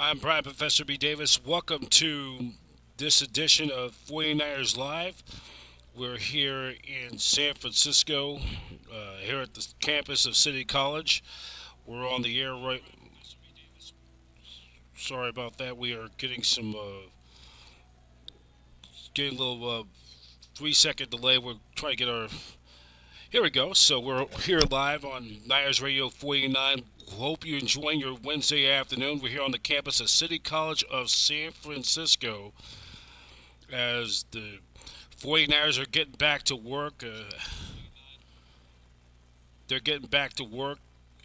I'm Brian Professor B. Davis. Welcome to this edition of 49ers Live. We're here in San Francisco, here at the campus of City College. We're on the air right. Sorry about that. We are getting a little 3 second delay. We're trying to get our. Here we go. So we're here live on Niners Radio 49. Hope you're enjoying your Wednesday afternoon. We're here on the campus of City College of San Francisco as the 49ers are getting back to work. They're getting back to work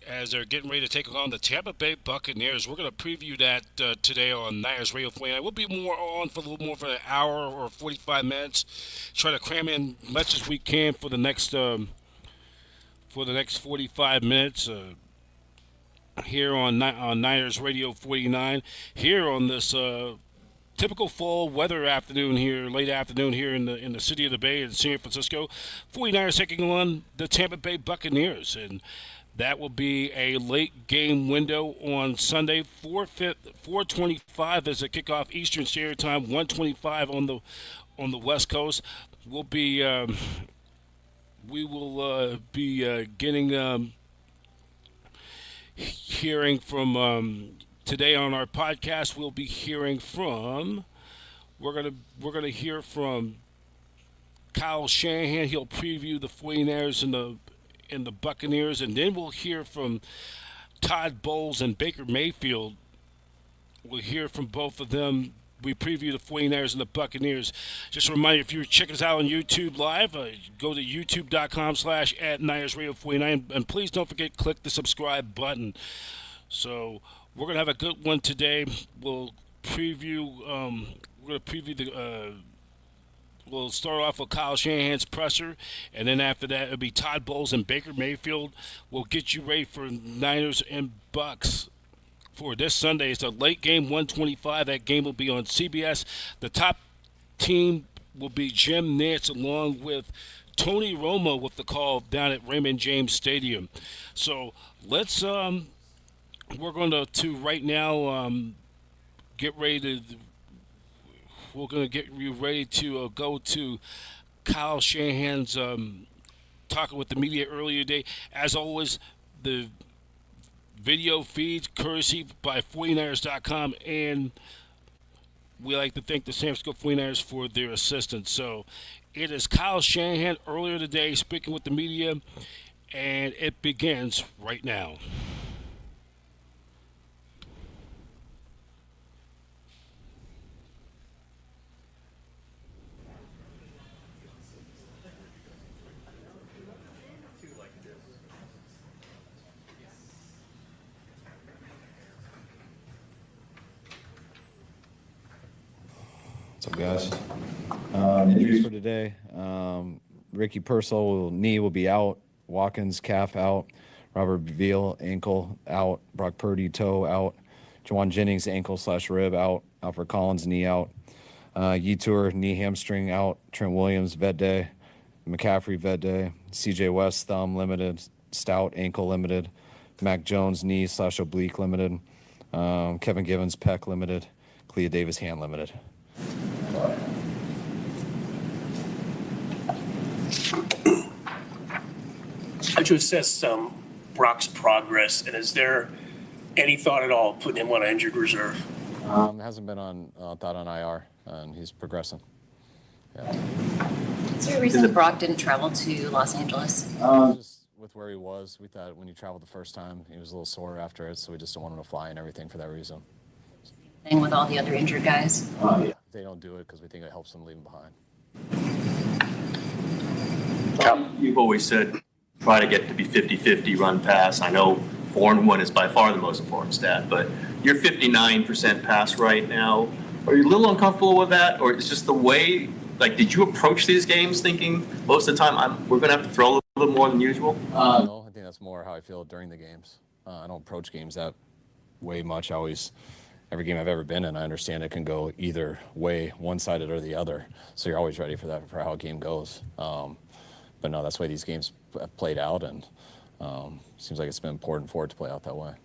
as they're getting ready to take on the Tampa Bay Buccaneers. We're going to preview that today on Niners Radio 49. We'll be more on for a little more for an hour or 45 minutes. Try to cram in much as we can for the next 45 minutes. Here on Niners Radio 49, here on this typical fall weather afternoon here, late afternoon here in the city of the Bay in San Francisco. 49ers taking on the Tampa Bay Buccaneers, and that will be a late game window on Sunday, 4:25 as a kickoff Eastern Standard Time, 1:25 on the West Coast. We will be getting hearing from today on our podcast. We'll be hearing from we're gonna hear from Kyle Shanahan. He'll preview the 49ers and the Buccaneers, and then we'll hear from Todd Bowles and Baker Mayfield. We'll hear from both of them. We preview the 49ers and the Buccaneers. Just a reminder, if you're checking us out on YouTube Live, go to youtube.com/at Niners Radio 49. And please don't forget, click the subscribe button. So we're going to have a good one today. We're going to preview we'll start off with Kyle Shanahan's presser, and then after that, it'll be Todd Bowles and Baker Mayfield. We'll get you ready for Niners and Bucks for this Sunday. It's a late game, 1:25. That game will be on CBS. The top team will be Jim Nantz along with Tony Romo with the call down at Raymond James Stadium. So we're going to right now get ready to, we're going to get you ready to go to Kyle Shanahan's talking with the media earlier today. As always, the video feeds courtesy by 49ers.com, and we like to thank the San Francisco 49ers for their assistance. So it is Kyle Shanahan earlier today speaking with the media, and it begins right now. What's up, guys? Injuries for today. Ricky Pearsall knee will be out. Watkins calf out. Robert Veal ankle out. Brock Purdy toe out. Jawan Jennings ankle/rib out. Alfred Collins knee out. Yetur knee hamstring out. Trent Williams vet day. McCaffrey vet day. CJ West thumb limited. Stout ankle limited. Mac Jones knee/oblique limited. Kevin Givens pec limited. Clea Davis hand limited. How'd you assess Brock's progress, and is there any thought at all putting him on injured reserve? Hasn't been on thought on IR, and he's progressing. Yeah. Is there a reason Brock didn't travel to Los Angeles? Just with where he was, we thought when he traveled the first time, he was a little sore after it, so we just don't want him to fly and everything for that reason. Thing with all the other injured guys? Yeah. They don't do it because we think it helps them leave him behind. You've always said try to get to be 50-50 run pass. I know 4-1 is by far the most important stat, but you're 59% pass right now. Are you a little uncomfortable with that, or it's just the way? Like, did you approach these games thinking most of the time we're going to have to throw a little more than usual? No, I think that's more how I feel during the games. I don't approach games that way much. Every game I've ever been in, I understand it can go either way, one-sided or the other. So you're always ready for that, for how a game goes. But no, that's the way these games have played out, and seems like it's been important for it to play out that way.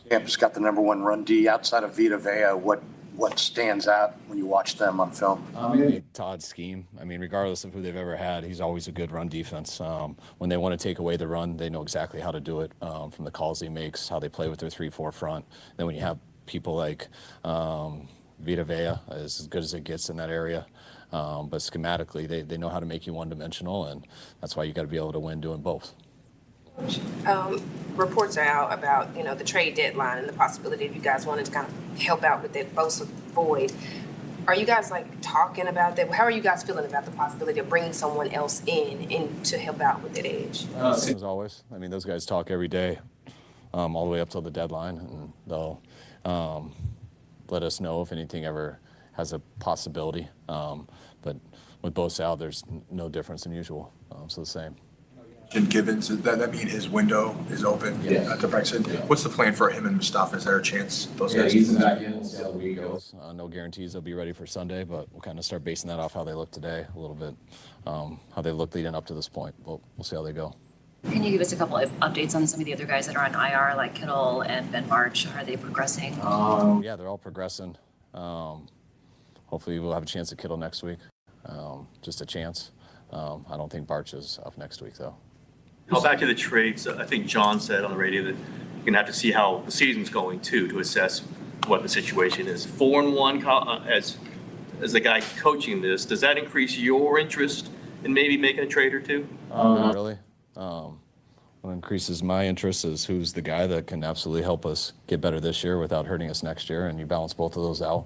Tampa's got the number one run D outside of Vita Vea. What stands out when you watch them on film? Maybe Todd's scheme. I mean, regardless of who they've ever had, he's always a good run defense. When they want to take away the run, they know exactly how to do it, from the calls he makes, how they play with their 3-4 front. Then when you have people like Vita Vea, is as good as it gets in that area. But schematically, they know how to make you one-dimensional, and that's why you got to be able to win doing both. Reports are out about, the trade deadline and the possibility of you guys wanting to kind of help out with that Bosa void. Are you guys talking about that? How are you guys feeling about the possibility of bringing someone else in to help out with that edge? Same as always. I mean, those guys talk every day, all the way up till the deadline, and they'll let us know if anything ever has a possibility. But with Bosa out, there's no difference than usual. So the same. Givens, does that mean his window is open to Brexit? Yeah. What's the plan for him and Mustafa? Is there a chance those guys? He's back in. We'll see how the week goes. No guarantees they'll be ready for Sunday, but we'll kind of start basing that off how they look today a little bit, how they look leading up to this point. We'll see how they go. Can you give us a couple of updates on some of the other guys that are on IR, like Kittle and Ben March? Are they progressing? Yeah, they're all progressing. Hopefully we'll have a chance at Kittle next week. Just a chance. I don't think Barch is up next week, though. Now back to the trades. I think John said on the radio that you're going to have to see how the season's going, too, to assess what the situation is. 4-1 as the guy coaching this, does that increase your interest in maybe making a trade or two? Not really. What increases my interest is who's the guy that can absolutely help us get better this year without hurting us next year, and you balance both of those out.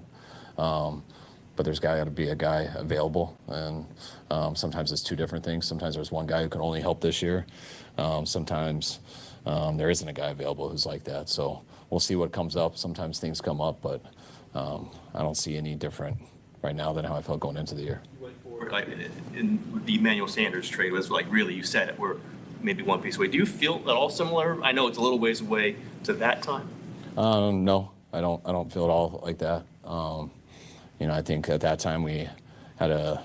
But there's got to be a guy available, and sometimes it's two different things. Sometimes there's one guy who can only help this year. Sometimes there isn't a guy available who's like that. So we'll see what comes up. Sometimes things come up, but I don't see any different right now than how I felt going into the year. Like in the Emmanuel Sanders trade was really, you said it, we're maybe one piece away. Do you feel at all similar? I know it's a little ways away to that time. No, I don't feel at all like that. I think at that time we had a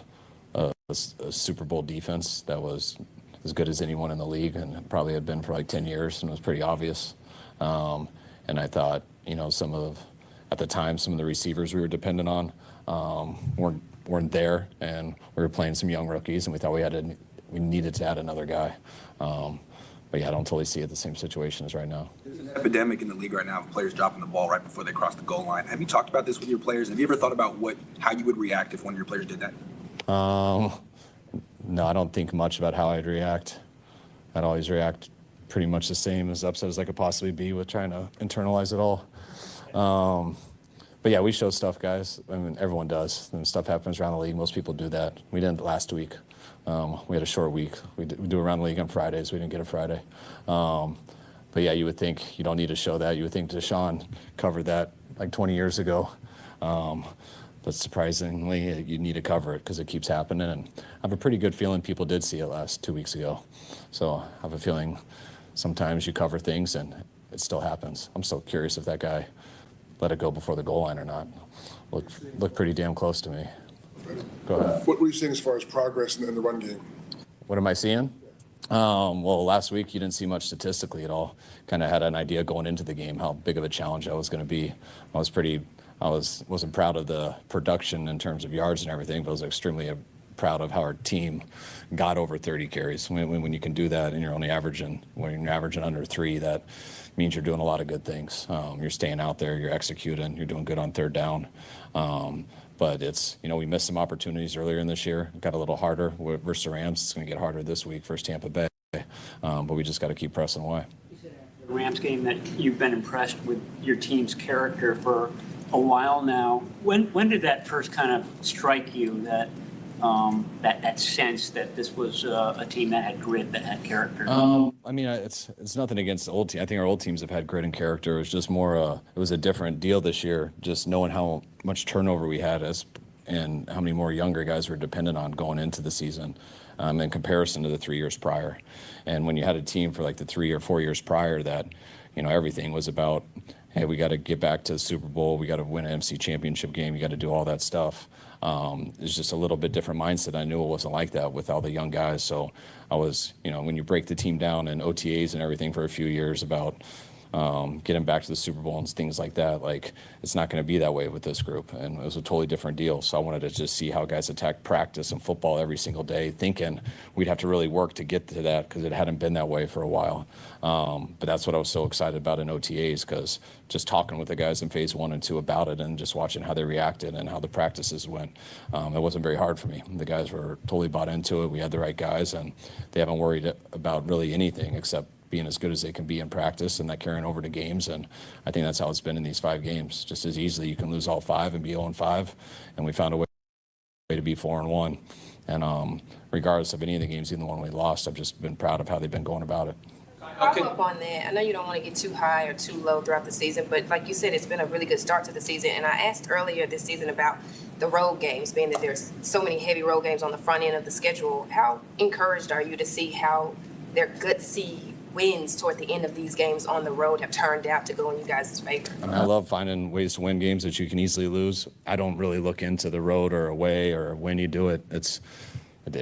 Super Bowl defense that was as good as anyone in the league, and probably had been for 10 years, and it was pretty obvious. And I thought, at the time, some of the receivers we were dependent on weren't there, and we were playing some young rookies, and we thought we needed to add another guy. But yeah, I don't totally see it the same situation as right now. There's an epidemic in the league right now of players dropping the ball right before they cross the goal line. Have you talked about this with your players? Have you ever thought about how you would react if one of your players did that? No, I don't think much about how I'd react. I'd always react pretty much the same, as upset as I could possibly be with trying to internalize it all. But yeah, we show stuff, guys. I mean, everyone does. When stuff happens around the league, most people do that. We didn't last week. We had a short week. We do around the league on Fridays. We didn't get a Friday. But yeah, you would think you don't need to show that. You would think Deshaun covered that 20 years ago. But surprisingly, you need to cover it because it keeps happening. And I have a pretty good feeling people did see it last 2 weeks ago. So I have a feeling sometimes you cover things and it still happens. I'm still curious if that guy let it go before the goal line or not. Looked pretty damn close to me. Go ahead. What were you seeing as far as progress in the run game? What am I seeing? Well, last week you didn't see much statistically at all. Kind of had an idea going into the game how big of a challenge that was going to be. I wasn't proud of the production in terms of yards and everything, but I was extremely proud of how our team got over 30 carries. When you can do that and when you're averaging under 3, that means you're doing a lot of good things. You're staying out there, you're executing, you're doing good on third down. But it's, we missed some opportunities earlier in this year. It got a little harder versus the Rams. It's going to get harder this week versus Tampa Bay. But we just got to keep pressing away. You said after the Rams game that you've been impressed with your team's character for a while now. When did that first kind of strike you, that sense that this was a team that had grit, that had character? I mean, it's nothing against the old team. I think our old teams have had grit and character. It was just more, it was a different deal this year, just knowing how much turnover we had and how many more younger guys were dependent on going into the season in comparison to the 3 years prior. And when you had a team for the 3 or 4 years prior that, everything was about, hey, we got to get back to the Super Bowl. We got to win an MC championship game. You got to do all that stuff. It's just a little bit different mindset. I knew it wasn't like that with all the young guys. So I was, when you break the team down in OTAs and everything for a few years about, getting back to the Super Bowl and things like that. Like, it's not going to be that way with this group, and it was a totally different deal. So I wanted to just see how guys attack practice and football every single day, thinking we'd have to really work to get to that because it hadn't been that way for a while. But that's what I was so excited about in OTAs, because just talking with the guys in phase 1 and 2 about it and just watching how they reacted and how the practices went, it wasn't very hard for me. The guys were totally bought into it. We had the right guys, and they haven't worried about really anything except being as good as they can be in practice and that carrying over to games. And I think that's how it's been in these 5 games. Just as easily you can lose all 5 and be 0-5, and we found a way to be 4-1. And regardless of any of the games, even the one we lost, I've just been proud of how they've been going about it. Follow up on that. I know you don't want to get too high or too low throughout the season, but like you said, it's been a really good start to the season. And I asked earlier this season about the road games, being that there's so many heavy road games on the front end of the schedule. How encouraged are you to see how their gutsy wins toward the end of these games on the road have turned out to go in you guys' favor? I mean, I love finding ways to win games that you can easily lose. I don't really look into the road or away or when you do it. It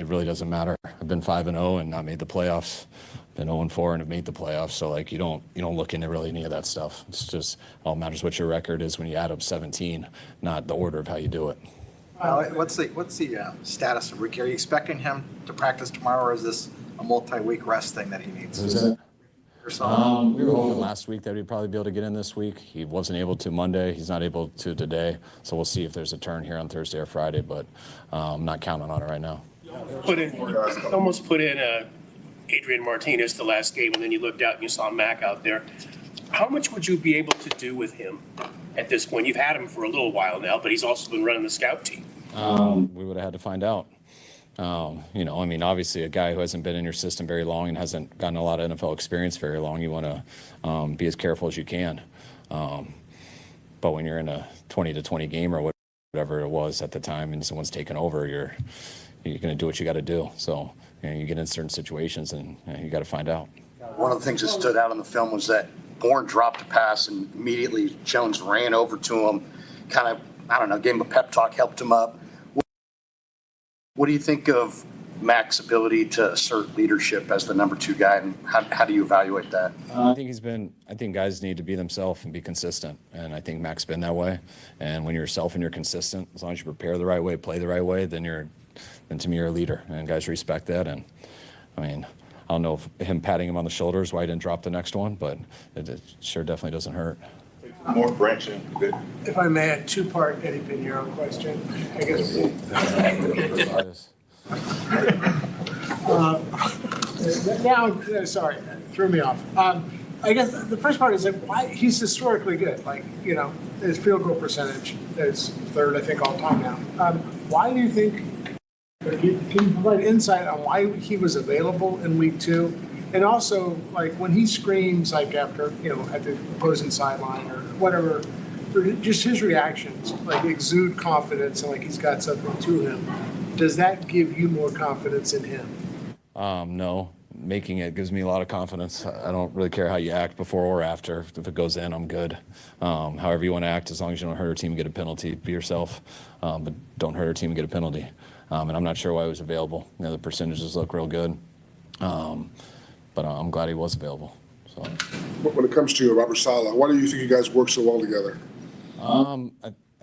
really doesn't matter. I've been 5-0 and not made the playoffs. Been 0-4 and have made the playoffs. So like you don't look into really any of that stuff. It's just all matters what your record is when you add up 17, not the order of how you do it. What's the status of Ricky? Are you expecting him to practice tomorrow, or is this a multi-week rest thing that he needs? We were hoping last week that he'd probably be able to get in this week. He wasn't able to Monday. He's not able to today. So we'll see if there's a turn here on Thursday or Friday, but I'm not counting on it right now. Almost put in Adrian Martinez the last game, and then you looked out and you saw Mac out there. How much would you be able to do with him at this point? You've had him for a little while now, but he's also been running the scout team. We would have had to find out. Obviously a guy who hasn't been in your system very long and hasn't gotten a lot of NFL experience very long, you want to be as careful as you can. But when you're in a 20-20 game or whatever it was at the time and someone's taken over, you're going to do what you got to do. So you get in certain situations and you got to find out. One of the things that stood out on the film was that Bourne dropped a pass and immediately Jones ran over to him, kind of, gave him a pep talk, helped him up. What do you think of Mac's ability to assert leadership as the number 2 guy, and how do you evaluate that? I think guys need to be themselves and be consistent, and I think Mac's been that way. And when you're yourself and you're consistent, as long as you prepare the right way, play the right way, then to me you're a leader, and guys respect that. And I don't know if him patting him on the shoulder is why he didn't drop the next one, but it sure definitely doesn't hurt. More branching. If I may, a 2-part Eddie Pinheiro question. I guess. Sorry, threw me off. I guess the first part is that why he's historically good. His field goal percentage is 3rd, I think, all time now. Why do you think? Can you provide insight on why he was available in week 2? And also, when he screams, after, at the opposing sideline or whatever, just his reactions, exude confidence and he's got something to him. Does that give you more confidence in him? No. Making it gives me a lot of confidence. I don't really care how you act before or after. If it goes in, I'm good. However you want to act, as long as you don't hurt our team and get a penalty, be yourself. But don't hurt our team and get a penalty. And I'm not sure why he was available. The percentages look real good. But I'm glad he was available. So, When it comes to Robert Saleh, why do you think you guys work so well together?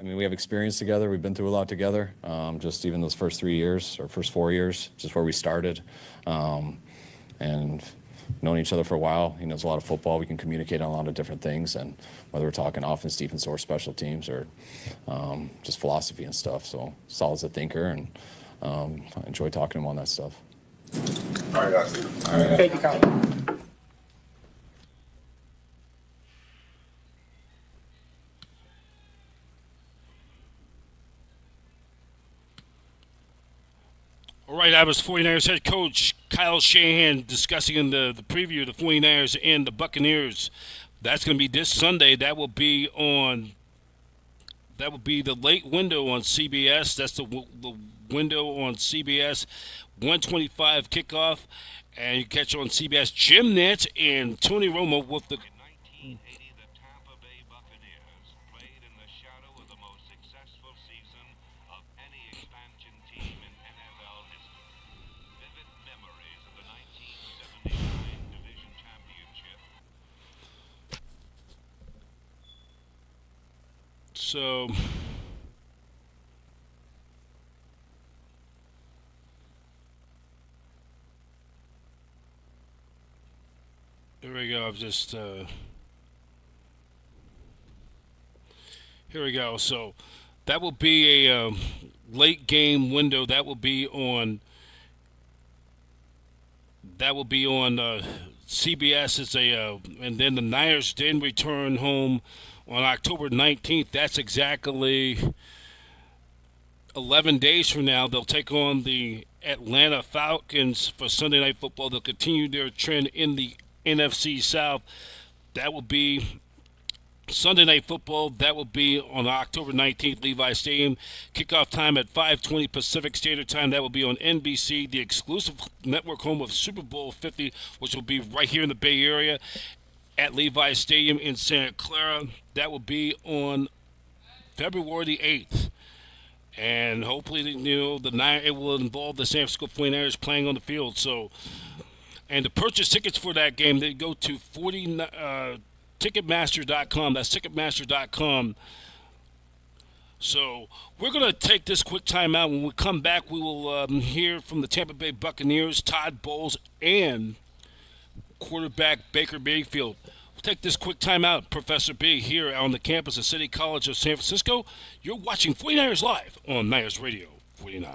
We have experience together. We've been through a lot together. Just even those first 3 years or first 4 years, just where we started. And known each other for a while. He knows a lot of football. We can communicate on a lot of different things, and whether we're talking offense, defense, or special teams, or just philosophy and stuff. So Saleh's a thinker, and I enjoy talking to him on that stuff. All right, guys. All right. Thank you, Kyle. All right, that was 49ers head coach Kyle Shanahan discussing in the preview of the 49ers and the Buccaneers. That's going to be this Sunday. That will be the late window on CBS. That's the window on CBS. 1:25 kickoff, and you catch on CBS Jim Nantz and Tony Romo with the. In 1980, the Tampa Bay Buccaneers played in the shadow of the most successful season of any expansion team in NFL history. Vivid memories of the 1979 division championship. So here we go. I've just here we go. So that will be a late game window. That will be on CBS. It's and then the Niners didn't return home on October 19th. That's exactly 11 days from now. They'll take on the Atlanta Falcons for Sunday Night Football. They'll continue their trend in the NFC South. That will be Sunday Night Football. That will be on October 19th, Levi Stadium. Kickoff time at 5:20 Pacific Standard Time. That will be on NBC, the exclusive network home of Super Bowl 50, which will be right here in the Bay Area at Levi Stadium in Santa Clara. That will be on February the 8th. And hopefully, it will involve the San Francisco 49ers playing on the field. So, and to purchase tickets for that game, they go to Ticketmaster.com. That's Ticketmaster.com. So we're going to take this quick time out. When we come back, we will hear from the Tampa Bay Buccaneers, Todd Bowles, and quarterback Baker Mayfield. We'll take this quick time out. Professor B here on the campus of City College of San Francisco. You're watching 49ers Live on Niners Radio 49.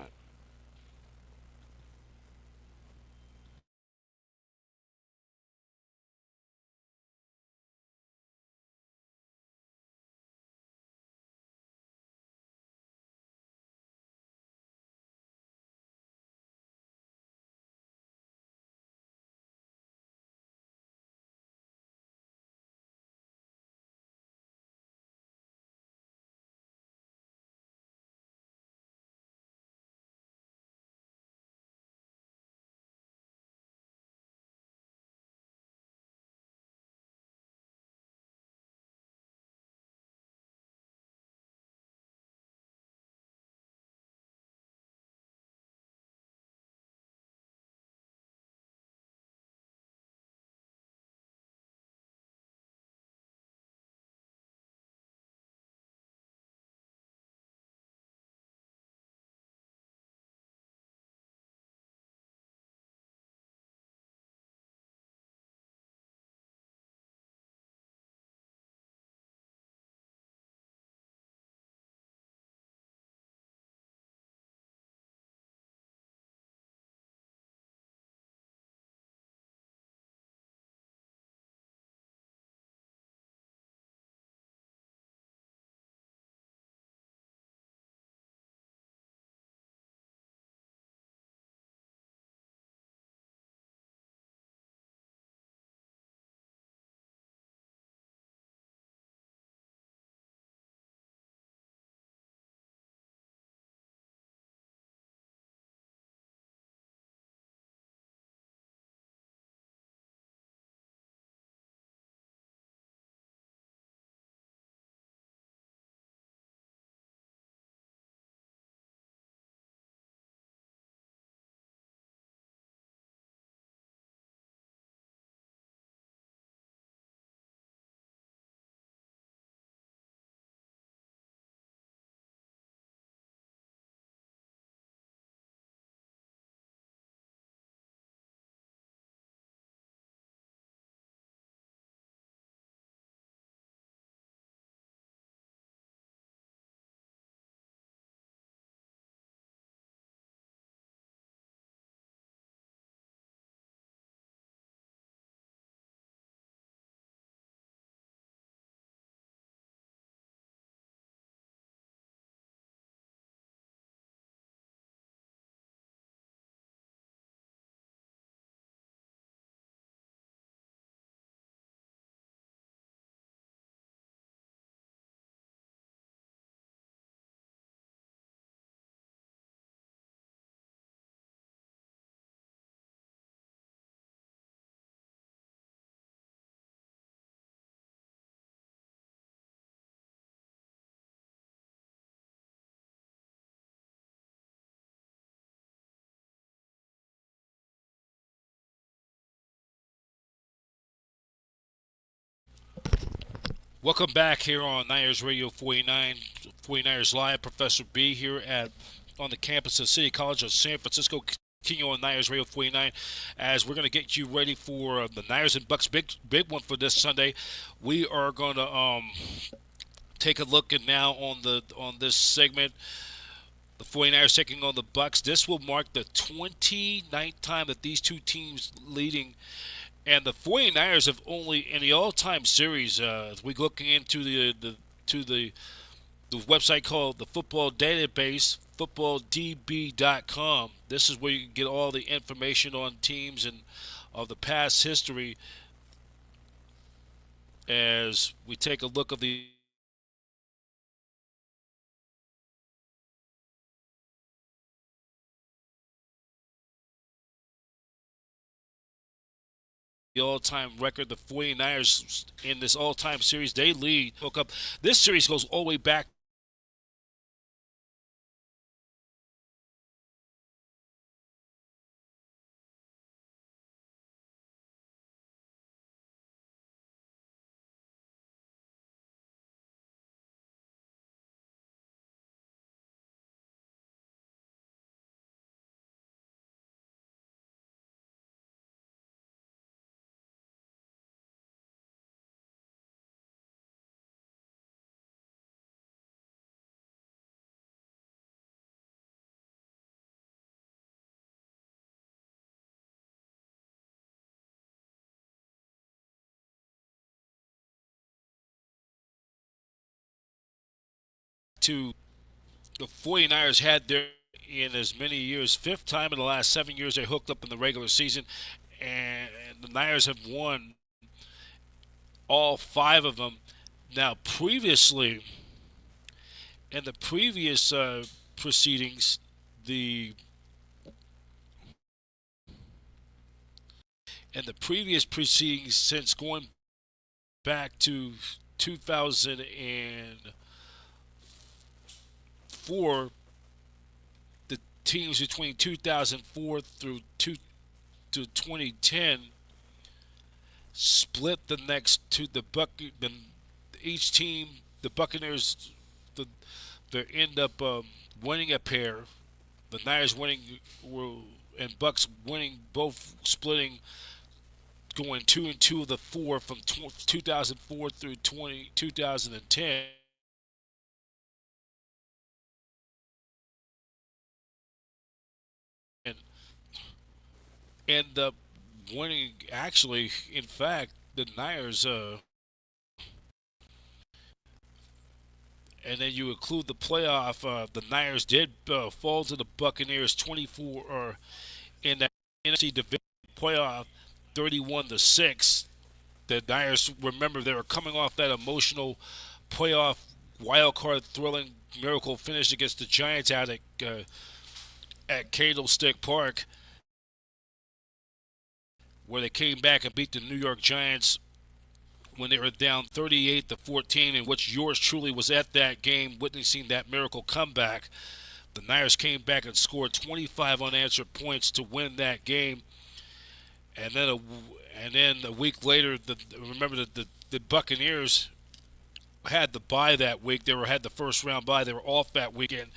Welcome back here on Niners Radio 49ers Live. Professor B here at on the campus of City College of San Francisco. Continue on Niners Radio 49 as we're going to get you ready for the Niners and Bucks big one for this Sunday. We are going to take a look at now on this segment. The 49ers taking on the Bucks. This will mark the 29th time that these two teams leading. And the 49ers have only, in the all-time series, as we look into the website called the Football Database, footballdb.com. This is where you can get all the information on teams and of the past history as we take a look at the all-time record. The 49ers in this all-time series, they lead. Hook up. This series goes all the way back to the 49ers had their in as many years, fifth time in the last 7 years they hooked up in the regular season, and the Niners have won all 5 of them. Now, previously, in the previous proceedings, the since going back to 2004, the teams between 2004 through to 2010 split the next two. Each team, the Buccaneers, they end up winning a pair. The Niners winning and Bucks winning, both splitting, going 2-2 of the 4 from 2004 through 2010. And end up winning. Actually, in fact, the Niners. And then you include the playoff. The Niners did fall to the Buccaneers 24 in the NFC division playoff, 31-6. The Niners, remember, they were coming off that emotional playoff wild card thrilling miracle finish against the Giants out at Candlestick Park, where they came back and beat the New York Giants when they were down 38-14, in which yours truly was at that game witnessing that miracle comeback. The Niners came back and scored 25 unanswered points to win that game. And then a week later, remember the Buccaneers had the bye that week. They had the first round bye. They were off that weekend.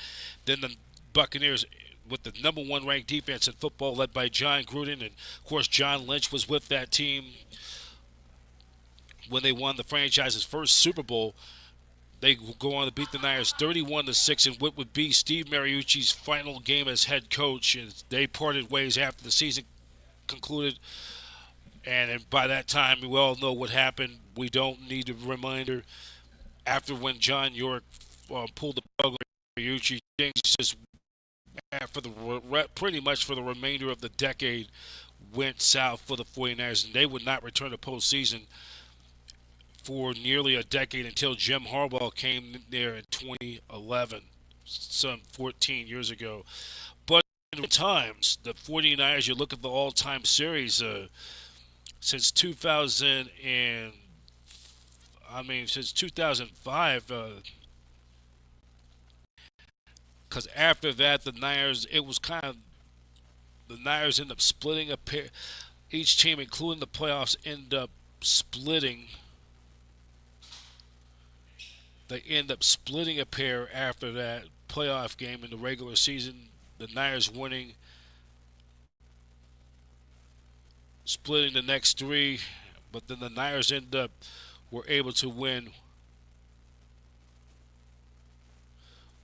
Then the Buccaneers, with the number 1 ranked defense in football, led by John Gruden, and of course John Lynch was with that team when they won the franchise's first Super Bowl. They go on to beat the Niners 31-6 in what would be Steve Mariucci's final game as head coach. And they parted ways after the season concluded. And by that time, we all know what happened. We don't need a reminder. After when John York pulled the plug on Mariucci, things just pretty much for the remainder of the decade went south for the 49ers, and they would not return to postseason for nearly a decade until Jim Harbaugh came there in 2011, some 14 years ago. But in times, the 49ers, you look at the all-time series since 2005, because after that, the Niners end up splitting a pair. Each team, including the playoffs, end up splitting They end up splitting a pair after that playoff game in the regular season. The Niners winning, splitting the next three, but then the Niners were able to win.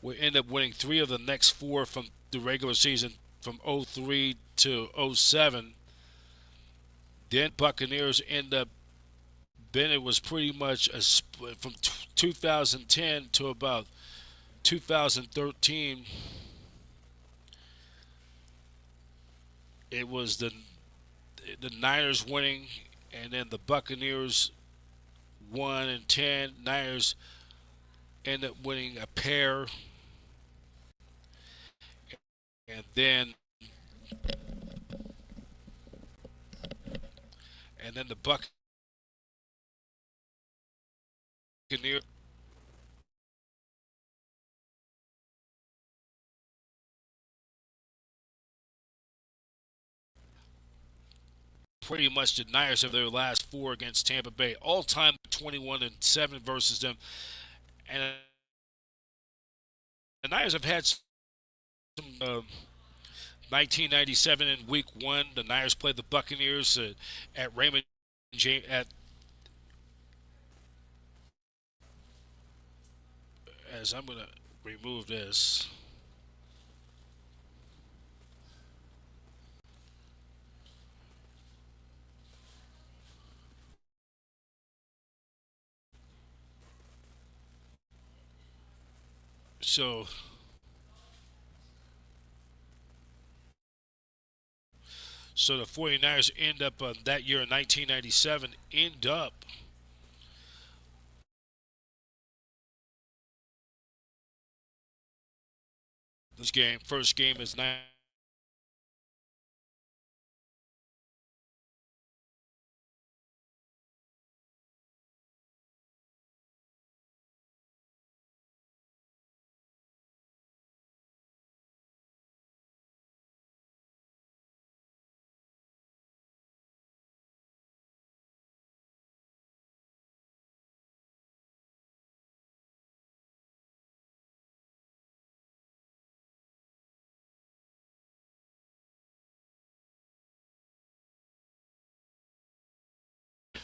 We end up winning three of the next four from the regular season from '03 to '07. Then Buccaneers end up. Then it was pretty much a split from 2010 to about 2013. It was the Niners winning, and then the Buccaneers won in 10. Niners end up winning a pair, and then the Buccaneers pretty much the Niners have their last four against Tampa Bay, all time 21-7 versus them, and the Niners have had some. 1997 in Week 1, the Niners played the Buccaneers at Raymond James as I'm gonna remove this. So the 49ers end up that year in 1997 end up this game. First game is 9.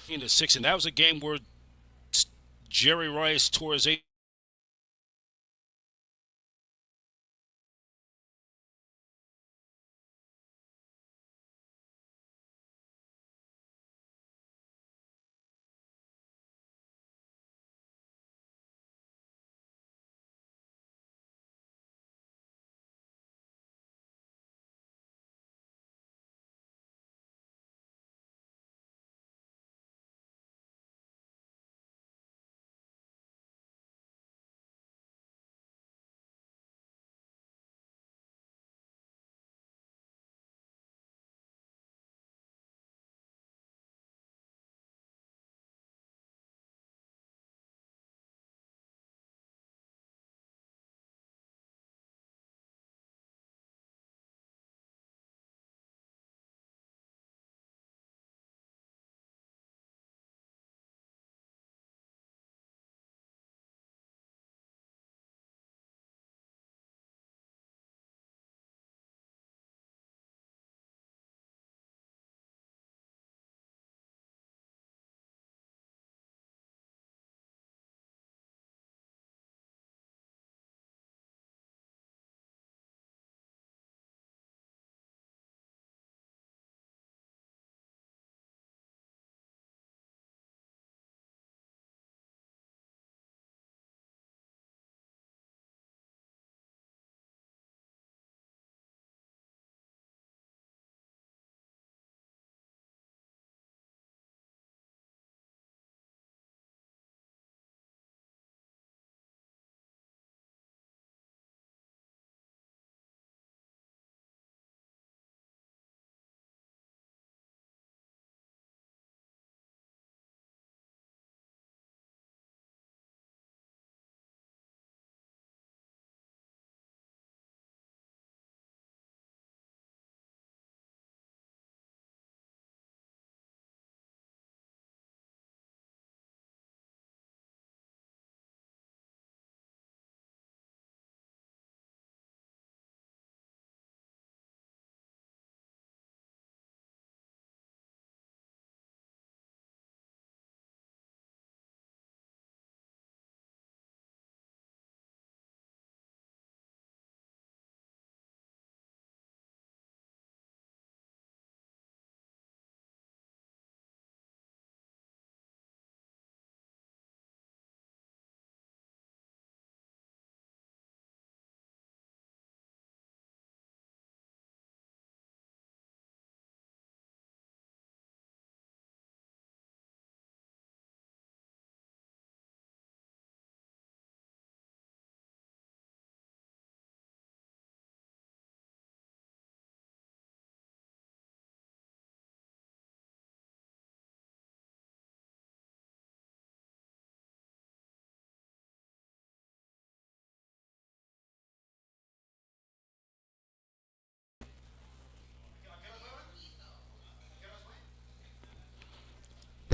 To 6, and that was a game where Jerry Rice tore his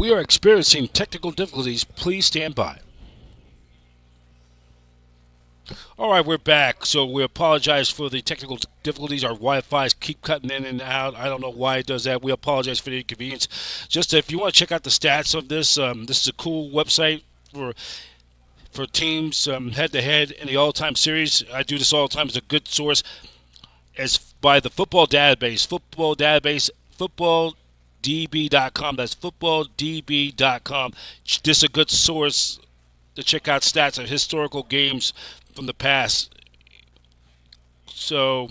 We are experiencing technical difficulties. Please stand by. All right, we're back. So we apologize for the technical difficulties. Our Wi-Fi's keep cutting in and out. I don't know why it does that. We apologize for the inconvenience. Just if you want to check out the stats of this, this is a cool website for teams head-to-head in the all-time series. I do this all the time. It's a good source. It's by the football database, footballdb.com. That's footballdb.com. This is a good source to check out stats of historical games from the past. So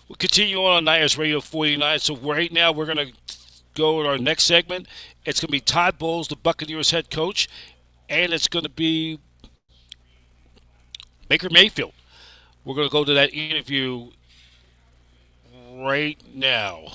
we'll continue on Niners Radio 49. So right now we're going to go to our next segment. It's going to be Todd Bowles, the Buccaneers head coach, and it's going to be Baker Mayfield. We're going to go to that interview right now.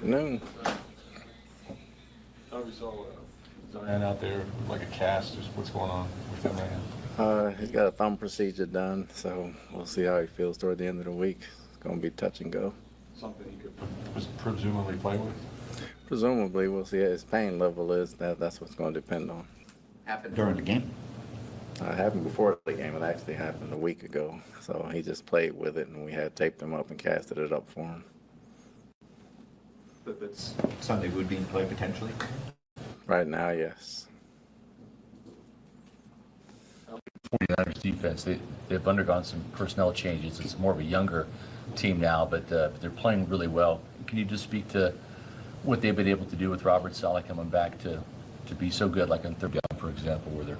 Afternoon. We saw Zion out there like a cast. Just what's going on with him right now? He's got a thumb procedure done, so we'll see how he feels toward the end of the week. It's going to be touch and go. Something he could presumably play with? Presumably, we'll see what his pain level is. That's what's going to depend on. Happened during the game? It happened before the game. It actually happened a week ago. So he just played with it, and we had taped him up and casted it up for him. But that's Sunday would be in play potentially? Right now, yes. 49ers defense, they've undergone some personnel changes. It's more of a younger team now, but they're playing really well. Can you just speak to what they've been able to do with Robert Saleh coming back to be so good, like on third down, for example, where they're...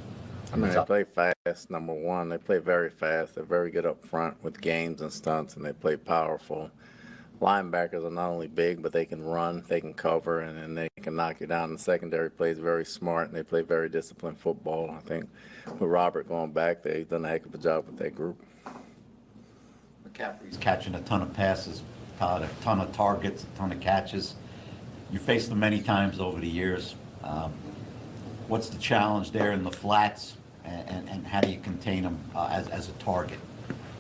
They play fast, number one. They play very fast. They're very good up front with games and stunts, and they play powerful. Linebackers are not only big, but they can run, they can cover, and then they can knock you down. The secondary plays very smart, and they play very disciplined football. I think with Robert going back there, he's done a heck of a job with that group. McCaffrey's catching a ton of passes, a ton of targets, a ton of catches. You faced them many times over the years. What's the challenge there in the flats, and how do you contain them as a target?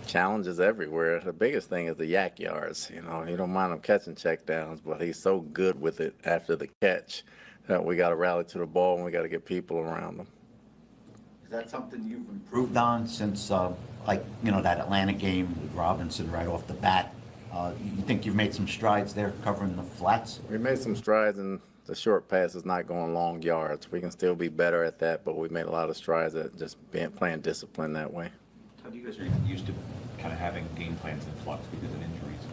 Challenges everywhere. The biggest thing is the yak yards. You don't mind him catching checkdowns, but he's so good with it after the catch that we got to rally to the ball and we got to get people around him. Is that something you've improved on since, that Atlanta game with Robinson right off the bat? You think you've made some strides there covering the flats? We made some strides in the short passes, not going long yards. We can still be better at that, but we made a lot of strides at just playing discipline that way. Todd, you guys are used to kind of having game plans in flux because of injuries,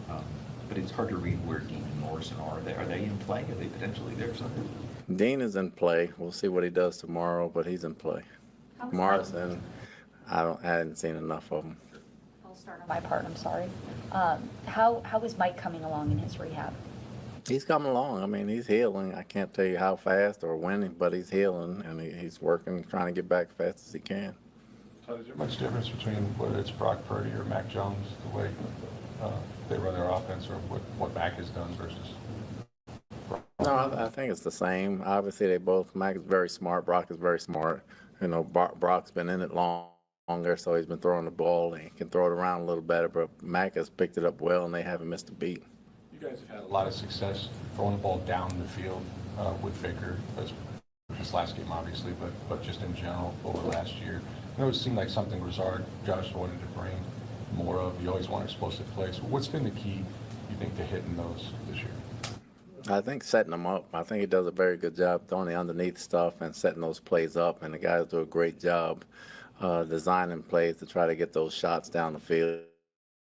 but it's hard to read where Dean and Morrison are. Are they in play? Are they potentially there somewhere? Dean is in play. We'll see what he does tomorrow, but he's in play. Morrison, I hadn't seen enough of him. I'll start on my part. I'm sorry. How is Mike coming along in his rehab? He's coming along. I mean, he's healing. I can't tell you how fast or when, but he's healing, and he's working, trying to get back fast as he can. Is there much difference between whether it's Brock Purdy or Mac Jones, the way they run their offense, or what Mac has done versus? No, I think it's the same. Obviously, Mac is very smart. Brock is very smart. Brock's been in it longer, so he's been throwing the ball and he can throw it around a little better, but Mac has picked it up well, and they haven't missed a beat. You guys have had a lot of success throwing the ball down the field with Baker, this last game, obviously, but just in general over last year. I know it seemed like something Josh wanted to bring more of. You always want explosive plays. What's been the key, you think, to hitting those this year? I think setting them up. I think he does a very good job throwing the underneath stuff and setting those plays up, and the guys do a great job designing plays to try to get those shots down the field.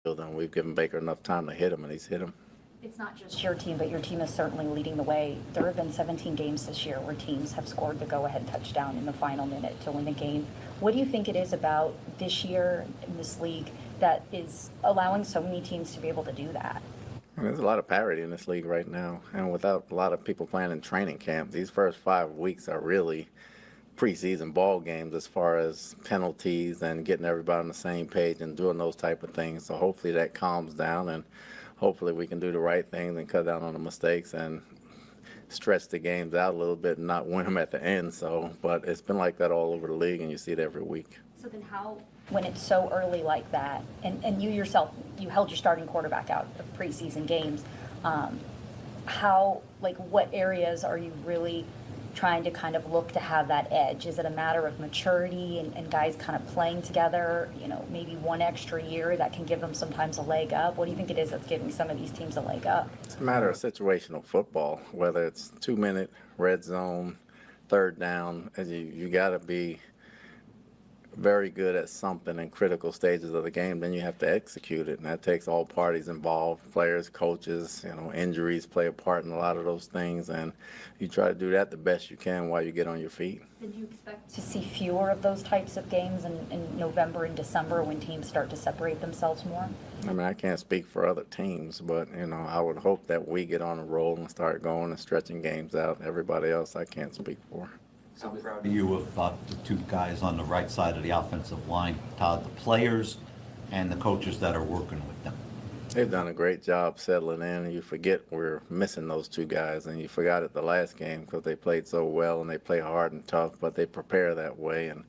And we've given Baker enough time to hit him, and he's hit him. It's not just your team, but your team is certainly leading the way. There have been 17 games this year where teams have scored the go-ahead touchdown in the final minute to win the game. What do you think it is about this year in this league that is allowing so many teams to be able to do that? There's a lot of parity in this league right now, and without a lot of people playing in training camp, these first 5 weeks are really preseason ball games as far as penalties and getting everybody on the same page and doing those type of things. So hopefully that calms down, and hopefully we can do the right things and cut down on the mistakes and stretch the games out a little bit and not win them at the end. So, but it's been like that all over the league, and you see it every week. So then how, when it's so early like that, and you yourself, you held your starting quarterback out of preseason games, how, like, what areas are you really trying to kind of look to have that edge? Is it a matter of maturity and guys kind of playing together, you know, maybe one extra year that can give them sometimes a leg up? What do you think it is that's giving some of these teams a leg up? It's a matter of situational football, whether it's 2-minute, red zone, third down, and you got to be very good at something in critical stages of the game. Then you have to execute it, and that takes all parties involved, players, coaches, you know, injuries play a part in a lot of those things, and you try to do that the best you can while you get on your feet. Did you expect to see fewer of those types of games in November and December when teams start to separate themselves more? I mean, I can't speak for other teams, but, you know, I would hope that we get on a roll and start going and stretching games out. Everybody else I can't speak for. How proud are you of the two guys on the right side of the offensive line, Todd, the players and the coaches that are working with them? They've done a great job settling in, and you forget we're missing those two guys, and you forgot it the last game because they played so well and they play hard and tough, but they prepare that way. And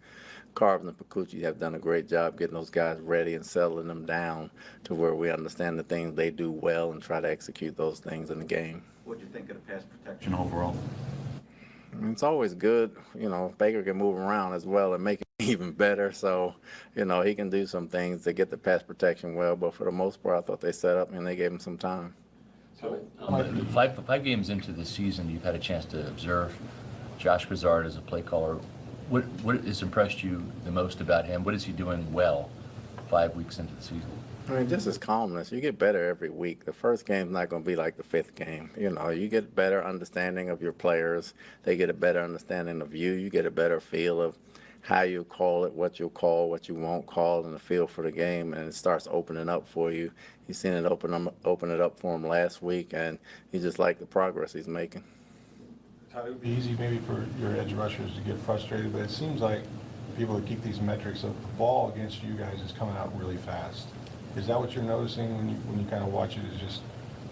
Carvin and Pacucci have done a great job getting those guys ready and settling them down to where we understand the things they do well and try to execute those things in the game. What do you think of the pass protection overall? It's always good, you know, Baker can move around as well and make it even better. So, you know, he can do some things to get the pass protection well, but for the most part, I thought they set up and they gave him some time. So, five games into the season, you've had a chance to observe Josh Grizzard as a play caller. What has impressed you the most about him? What is he doing well 5 weeks into the season? I mean, just his calmness. You get better every week. The first game's not going to be like the fifth game. You know, you get better understanding of your players. They get a better understanding of you. You get a better feel of how you call it, what you'll call, what you won't call, and the feel for the game, and it starts opening up for you. You've seen it open it up for him last week, and you just like the progress he's making. Todd, it would be easy maybe for your edge rushers to get frustrated, but it seems like people that keep these metrics of the ball against you guys is coming out really fast. Is that what you're noticing when you kind of watch it? Is just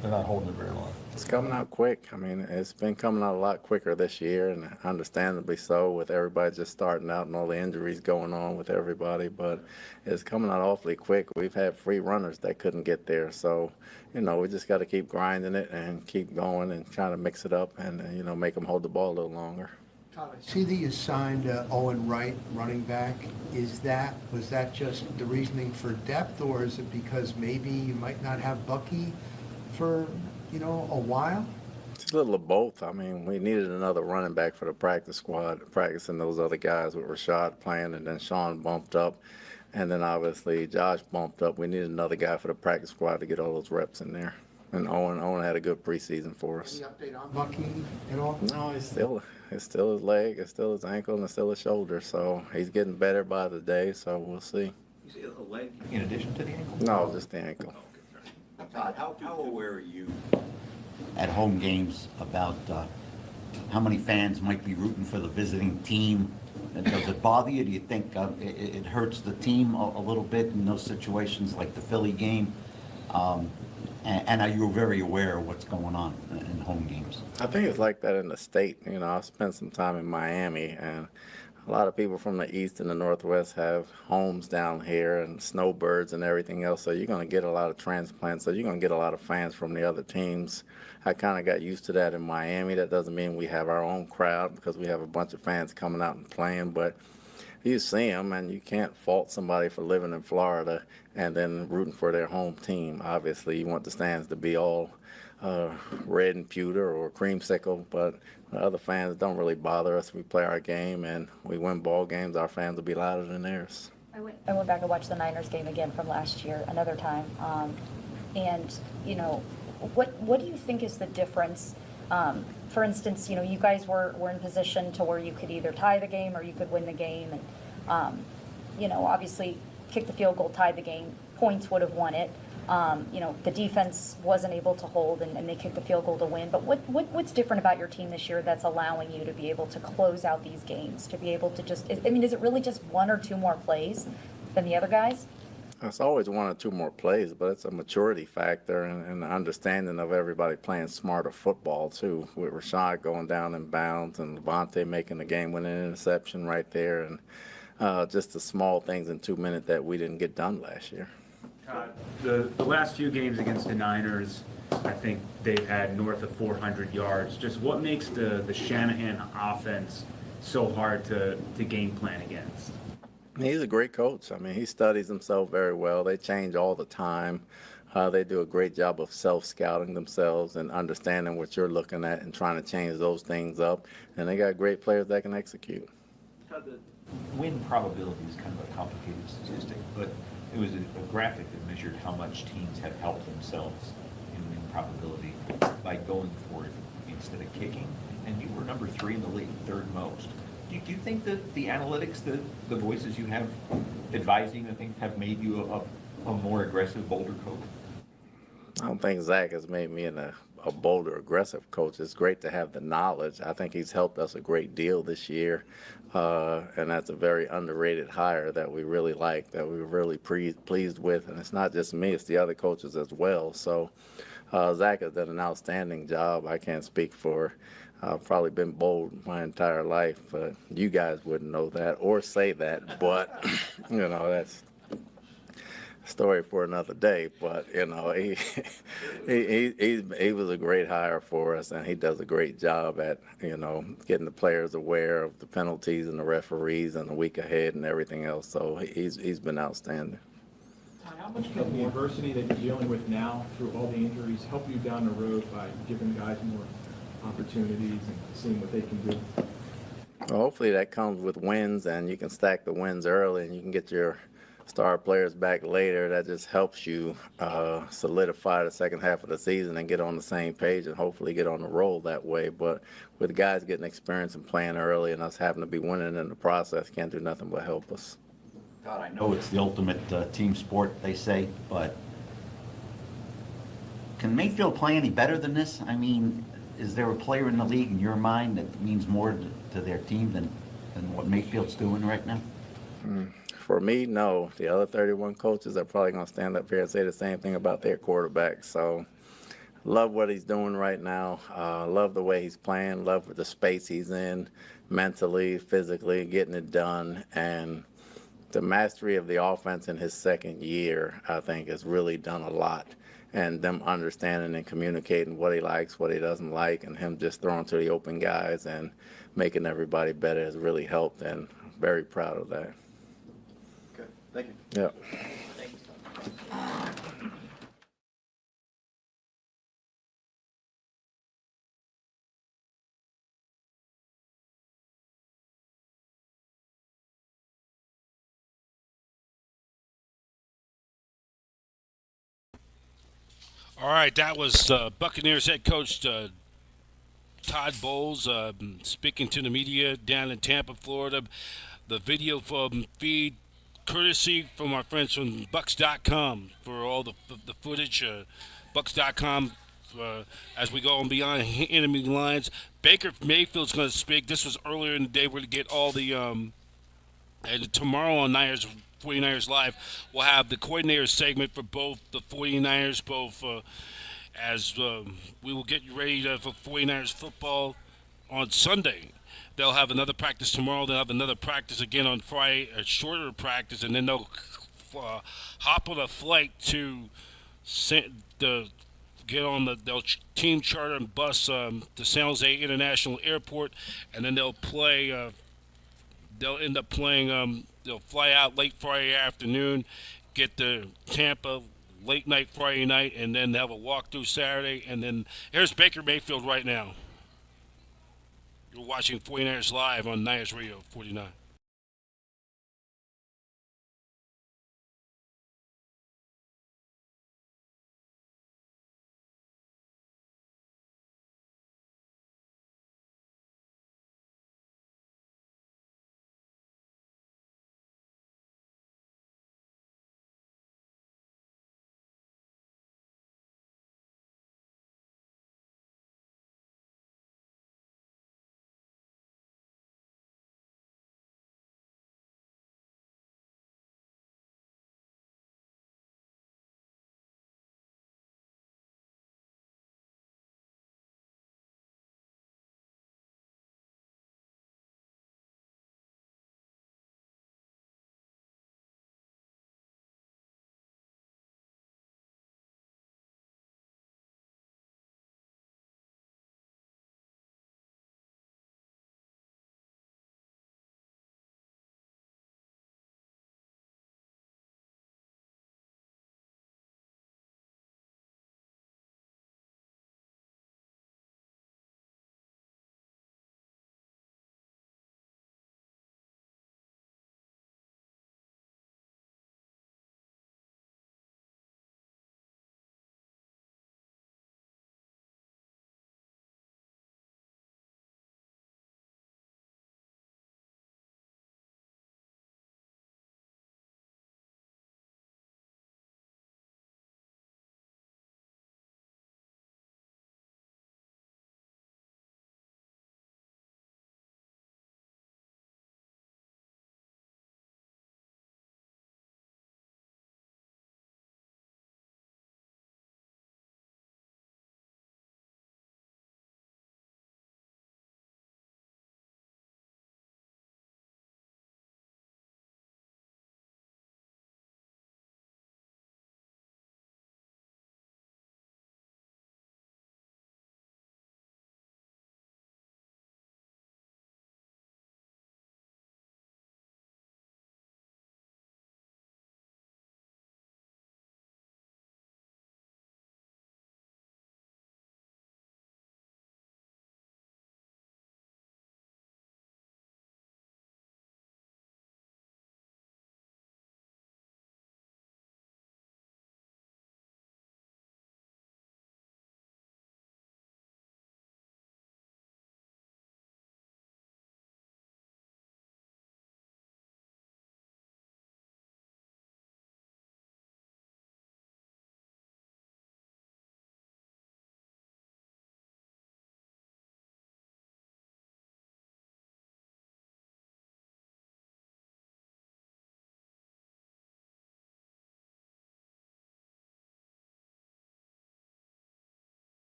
they're not holding it very long? It's coming out quick. I mean, it's been coming out a lot quicker this year, and understandably so, with everybody just starting out and all the injuries going on with everybody. But it's coming out awfully quick. We've had free runners that couldn't get there. So, you know, we just got to keep grinding it and keep going and trying to mix it up and, you know, make them hold the ball a little longer. Todd, I see that you signed Owen Wright, running back. Was that just the reasoning for depth, or is it because maybe you might not have Bucky for, you know, a while? It's a little of both. I mean, we needed another running back for the practice squad, practicing those other guys with Rashad playing, and then Sean bumped up, and then obviously Josh bumped up. We needed another guy for the practice squad to get all those reps in there. And Owen had a good preseason for us. Any update on Bucky at all? No, it's still his leg, it's still his ankle, and it's still his shoulder. So he's getting better by the day, so we'll see. You see the leg in addition to the ankle? No, just the ankle. Todd, how aware are you at home games about how many fans might be rooting for the visiting team? And does it bother you? Do you think it hurts the team a little bit in those situations like the Philly game? And are you very aware of what's going on in home games? I think it's like that in the state. You know, I spent some time in Miami, and a lot of people from the east and the northwest have homes down here and snowbirds and everything else. So you're going to get a lot of transplants. So you're going to get a lot of fans from the other teams. I kind of got used to that in Miami. That doesn't mean we have our own crowd because we have a bunch of fans coming out and playing, but you see them, and you can't fault somebody for living in Florida and then rooting for their home team. Obviously, you want the stands to be all red and pewter or creamsicle, but the other fans don't really bother us. We play our game and we win ball games. Our fans will be louder than theirs. I went back and watched the Niners game again from last year, another time. And, you know, what do you think is the difference? For instance, you know, you guys were in position to where you could either tie the game or you could win the game. And, you know, obviously kick the field goal, tied the game, points would have won it. You know, the defense wasn't able to hold and they kicked the field goal to win. But what's different about your team this year that's allowing you to be able to close out these games, to be able to just, I mean, is it really just one or two more plays than the other guys? It's always one or two more plays, but it's a maturity factor and the understanding of everybody playing smarter football, too, with Rashad going down in bounds and Levante making the game-winning interception right there, and just the small things in 2 minutes that we didn't get done last year. The last few games against the Niners, I think they've had north of 400 yards. Just what makes the Shanahan offense so hard to game plan against? He's a great coach. I mean, he studies himself very well. They change all the time. They do a great job of self-scouting themselves and understanding what you're looking at and trying to change those things up. And they got great players that can execute. The win probability is kind of a complicated statistic, but it was a graphic that measured how much teams have helped themselves in win probability by going for it instead of kicking. And you were number 3 in the league, third most. Do you think that the analytics, the voices you have advising, I think, have made you a more aggressive, bolder coach? I don't think Zach has made me a bolder, aggressive coach. It's great to have the knowledge. I think he's helped us a great deal this year, and that's a very underrated hire that we really like, that we were really pleased with. And it's not just me, it's the other coaches as well. So Zach has done an outstanding job. I can't speak for I've probably been bold my entire life, but you guys wouldn't know that or say that. But, you know, that's a story for another day. But, you know, he was a great hire for us, and he does a great job at, you know, getting the players aware of the penalties and the referees and the week ahead and everything else. So he's been outstanding. How much can the adversity that you're dealing with now through all the injuries help you down the road by giving guys more opportunities and seeing what they can do? Well, hopefully that comes with wins, and you can stack the wins early and you can get your star players back later. That just helps you solidify the second half of the season and get on the same page and hopefully get on the roll that way. But with guys getting experience and playing early and us having to be winning in the process, can't do nothing but help us. God, I know it's the ultimate team sport, they say, but can Mayfield play any better than this? I mean, is there a player in the league in your mind that means more to their team than what Mayfield's doing right now? For me, no. The other 31 coaches are probably going to stand up here and say the same thing about their quarterback. So love what he's doing right now. Love the way he's playing. Love the space he's in mentally, physically, getting it done. And the mastery of the offense in his second year, I think, has really done a lot. And them understanding and communicating what he likes, what he doesn't like, and him just throwing to the open guys and making everybody better has really helped, and I'm very proud of that. Okay, thank you. Yeah. All right, that was Buccaneers head coach Todd Bowles speaking to the media down in Tampa, Florida. The video from feed courtesy from our friends from Bucks.com for all the footage. Bucks.com as we go on beyond enemy lines. Baker Mayfield's going to speak. This was earlier in the day. We're going to get all the and tomorrow on 49ers Live, we'll have the coordinator segment for both the 49ers, as we will get you ready for 49ers football on Sunday. They'll have another practice tomorrow. They'll have another practice again on Friday, a shorter practice, and then they'll hop on a flight to get on the team charter and bus to San Jose International Airport, and then they'll play. They'll end up playing. They'll fly out late Friday afternoon, get to Tampa late night Friday night, and then have a walkthrough Saturday. And then here's Baker Mayfield right now. You're watching 49ers Live on Niners Radio 49.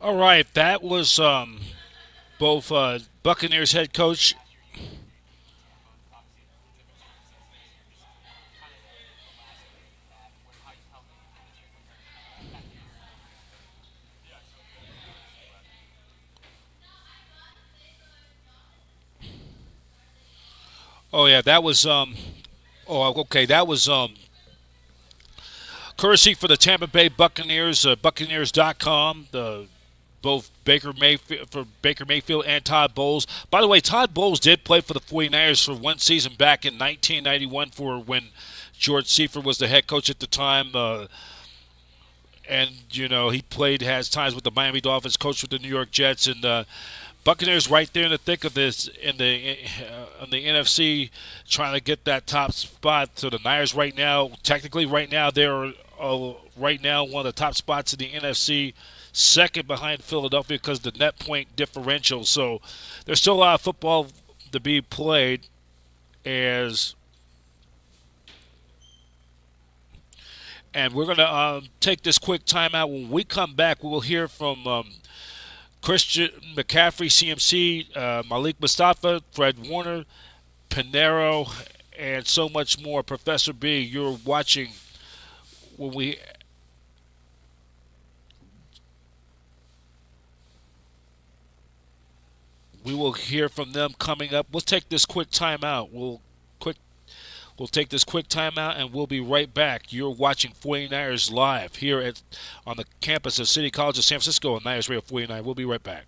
All right, that was both Buccaneers head coach. Oh yeah, that was Oh, okay, that was courtesy for the Tampa Bay Buccaneers, Buccaneers.com. The both Baker Mayfield and Todd Bowles. By the way, Todd Bowles did play for the 49ers for one season back in 1991 for when George Seifert was the head coach at the time. And he has ties with the Miami Dolphins, coached with the New York Jets, and Buccaneers right there in the thick of this in the NFC, trying to get that top spot. So the Niners right now, technically right now, they're right now one of the top spots in the NFC, second behind Philadelphia because of the net point differential. So there's still a lot of football to be played. And we're going to take this quick timeout. When we come back, we will hear from Christian McCaffrey, CMC, Malik Mustafa, Fred Warner, Pinero, and so much more. Professor B, you're watching when we will hear from them coming up. We'll take this quick timeout. We'll take this quick timeout and we'll be right back. You're watching 49ers live here on the campus of City College of San Francisco on Niners Radio 49. We'll be right back.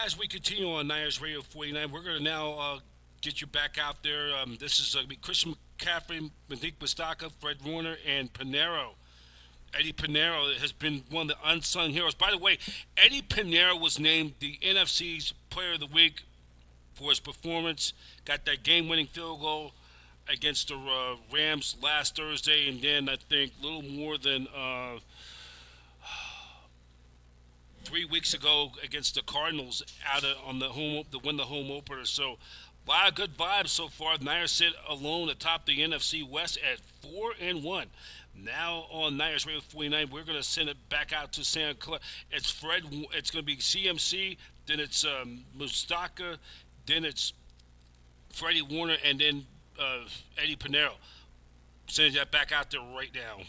As we continue on Niners Radio 49, we're going to now get you back out there. This is Christian McCaffrey, Malik Mustafa, Fred Warner, and Pinero. Eddie Pinero has been one of the unsung heroes. By the way, Eddie Pinero was named the NFC's Player of the Week for his performance. Got that game-winning field goal against the Rams last Thursday, and then I think a little more than 3 weeks ago against the Cardinals on the home to win the home opener. So a lot of good vibes so far. The Niners sit alone atop the NFC West at 4-1. Now on Niners Radio 49, we're going to send it back out to Santa Clara. It's Fred. It's going to be CMC. Then it's Mustaka. Then it's Freddie Warner, and then Eddie Pinero. Sending that back out there right now.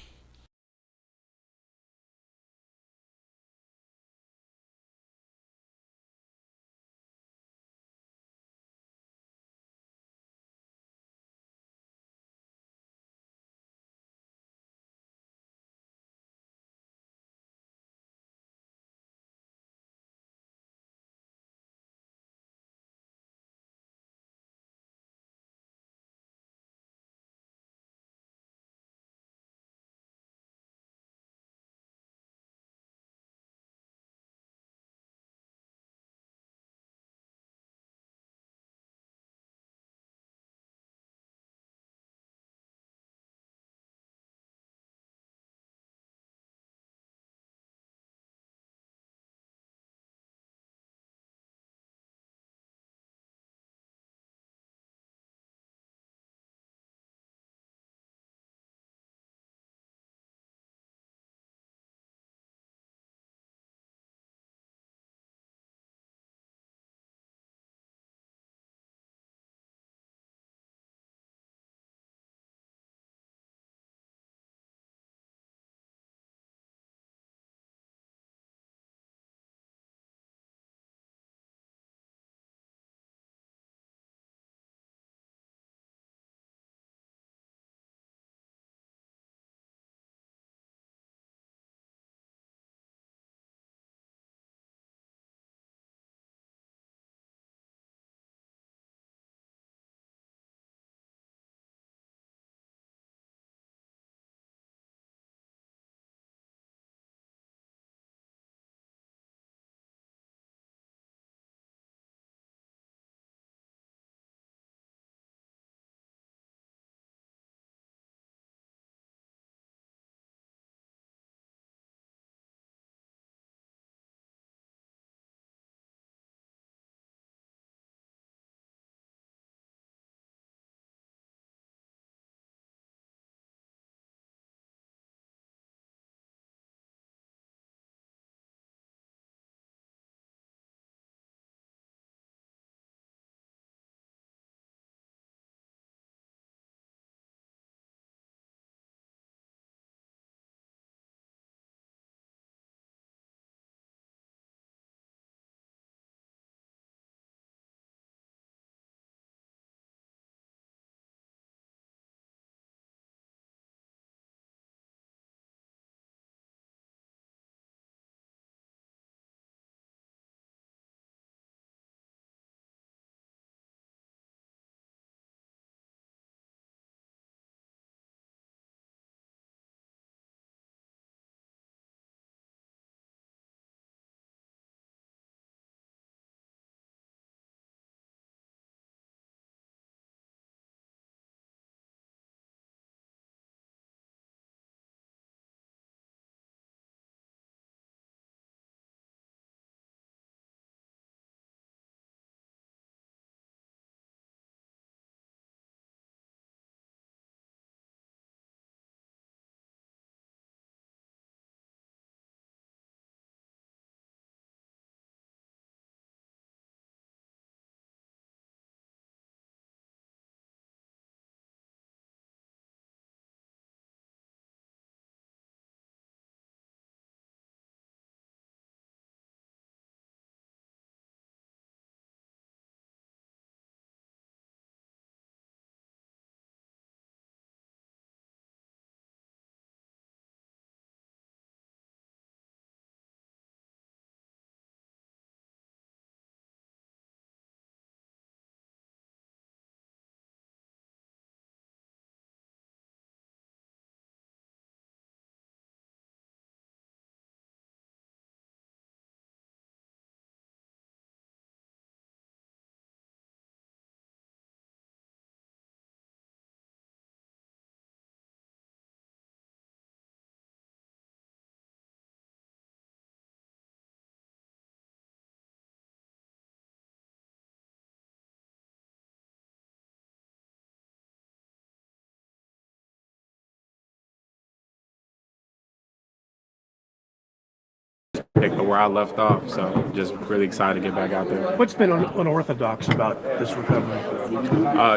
pick up where I left off. So just really excited to get back out there. What's been unorthodox about this recovery?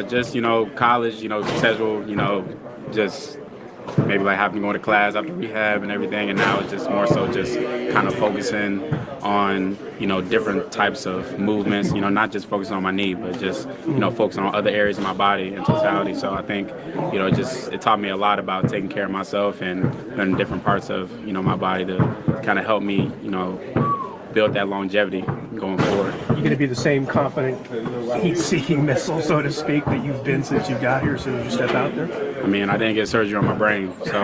Just, college, schedule, just maybe like having to go to class after rehab and everything. And now it's just more so just kind of focusing on, different types of movements, not just focusing on my knee, but just, focusing on other areas of my body in totality. So I think, it taught me a lot about taking care of myself and different parts of, my body to kind of help me, build that longevity going forward. You're going to be the same confident, heat-seeking missile, so to speak, that you've been since you got here, as soon as you step out there? I mean, I didn't get surgery on my brain, so,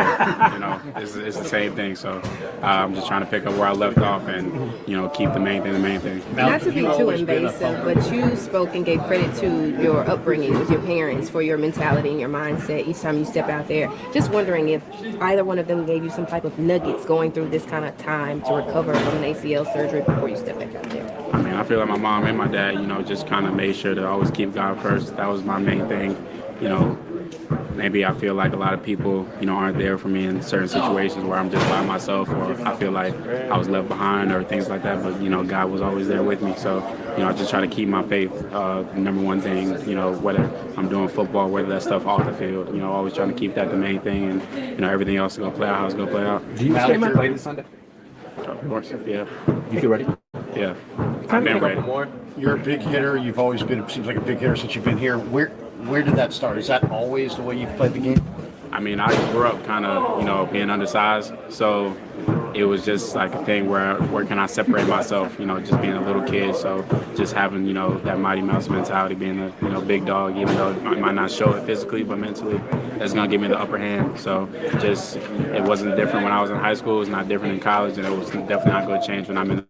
it's the same thing. So I'm just trying to pick up where I left off and, keep the main thing. Not to be too invasive, but you spoke and gave credit to your upbringing with your parents for your mentality and your mindset each time you step out there. Just wondering if either one of them gave you some type of nuggets going through this kind of time to recover from an ACL surgery before you step back out there. I mean, I feel like my mom and my dad, just kind of made sure to always keep God first. That was my main thing. Maybe I feel like a lot of people, aren't there for me in certain situations where I'm just by myself, or I feel like I was left behind or things like that. But, God was always there with me. So, I just try to keep my faith number one thing, whether I'm doing football, whether that stuff off the field, always trying to keep that the main thing, and, everything else is going to play out how it's going to play out. Do you Malik, play this Sunday? Of course, yeah. You feel ready? Yeah, I've been ready. You're a big hitter. You've always been, it seems like a big hitter since you've been here. Where did that start? Is that always the way you've played the game? I mean, I grew up kind of, being undersized. So it was just like a thing where can I separate myself, just being a little kid. So just having, that Mighty Mouse mentality, being a, big dog, even though I might not show it physically, but mentally, that's going to give me the upper hand. So just, it wasn't different when I was in high school. It's not different in college, and it was definitely not going to change when I'm in the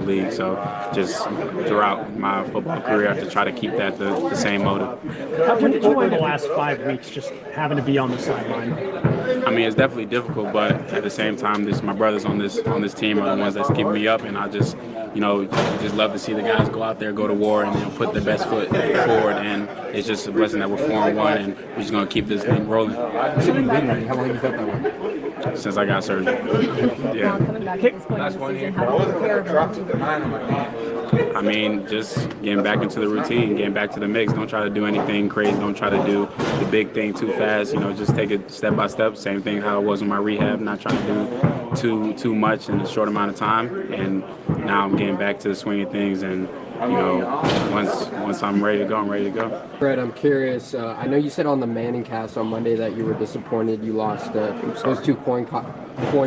league. So just throughout my football career, I have to try to keep that the same motive. How difficult were the last 5 weeks just having to be on the sideline? I mean, it's definitely difficult, but at the same time, my brothers on this team are the ones that's keeping me up, and I just, just love to see the guys go out there, go to war, and put their best foot forward. And it's just a blessing that we're 4-1, and we're just going to keep this thing rolling. How long have you felt that way? Since I got surgery. Yeah. Last 1 year. I mean, just getting back into the routine, getting back to the mix. Don't try to do anything crazy. Don't try to do the big thing too fast. Just take it step by step. Same thing how it was in my rehab. Not trying to do too much in a short amount of time. And now I'm getting back to the swing of things. And once I'm ready to go, I'm ready to go. Fred, I'm curious. I know you said on the Manning cast on Monday that you were disappointed you lost those 2 coin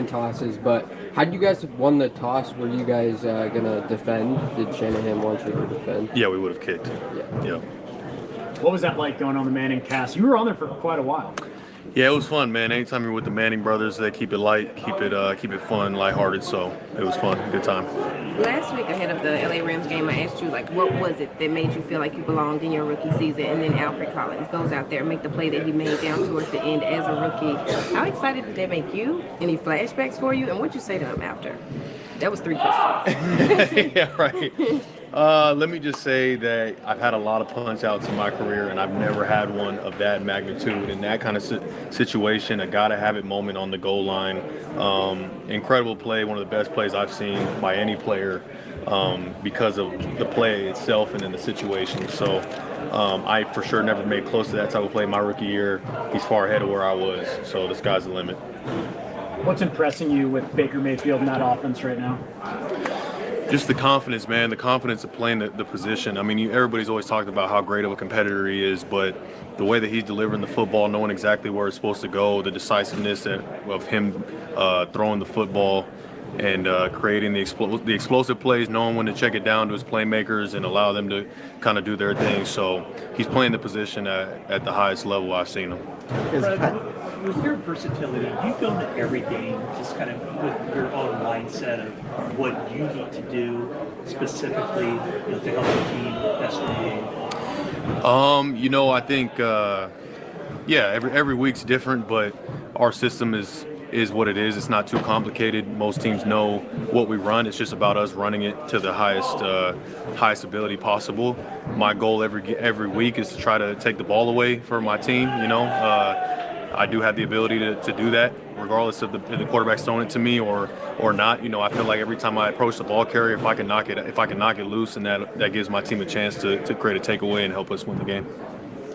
tosses, but had you guys won the toss, were you guys gonna defend? Did Shanahan want you to defend? Yeah, we would have kicked. Yeah. What was that like going on the Manning cast? You were on there for quite a while. Yeah, it was fun, man. Anytime you're with the Manning brothers, they keep it light, keep it fun, lighthearted. So it was fun, good time. Last week ahead of the LA Rams game, I asked you, what was it that made you feel like you belonged in your rookie season? And then Alfred Collins goes out there and make the play that he made down towards the end as a rookie. How excited did that make you? Any flashbacks for you? And what'd you say to him after? That was 3 questions. Yeah, right. Let me just say that I've had a lot of punch outs in my career, and I've never had one of that magnitude. In that kind of situation, a gotta have it moment on the goal line. Incredible play, one of the best plays I've seen by any player because of the play itself and in the situation. So I for sure never made close to that type of play my rookie year. He's far ahead of where I was, so the sky's the limit. What's impressing you with Baker Mayfield in that offense right now? Just the confidence, man. The confidence of playing the position. I mean, everybody's always talked about how great of a competitor he is, but the way that he's delivering the football, knowing exactly where it's supposed to go, the decisiveness of him throwing the football and creating the explosive plays, knowing when to check it down to his playmakers and allow them to kind of do their thing. So he's playing the position at the highest level I've seen him. Fred, with your versatility, you go into every game just kind of with your own mindset of what you need to do specifically to help the team best in the game. I think, every week's different, but our system is what it is. It's not too complicated. Most teams know what we run. It's just about us running it to the highest ability possible. My goal every week is to try to take the ball away for my team. I do have the ability to do that, regardless of the quarterback's throwing it to me or not. You know, I feel like every time I approach the ball carrier, if I can knock it loose, and that gives my team a chance to create a takeaway and help us win the game.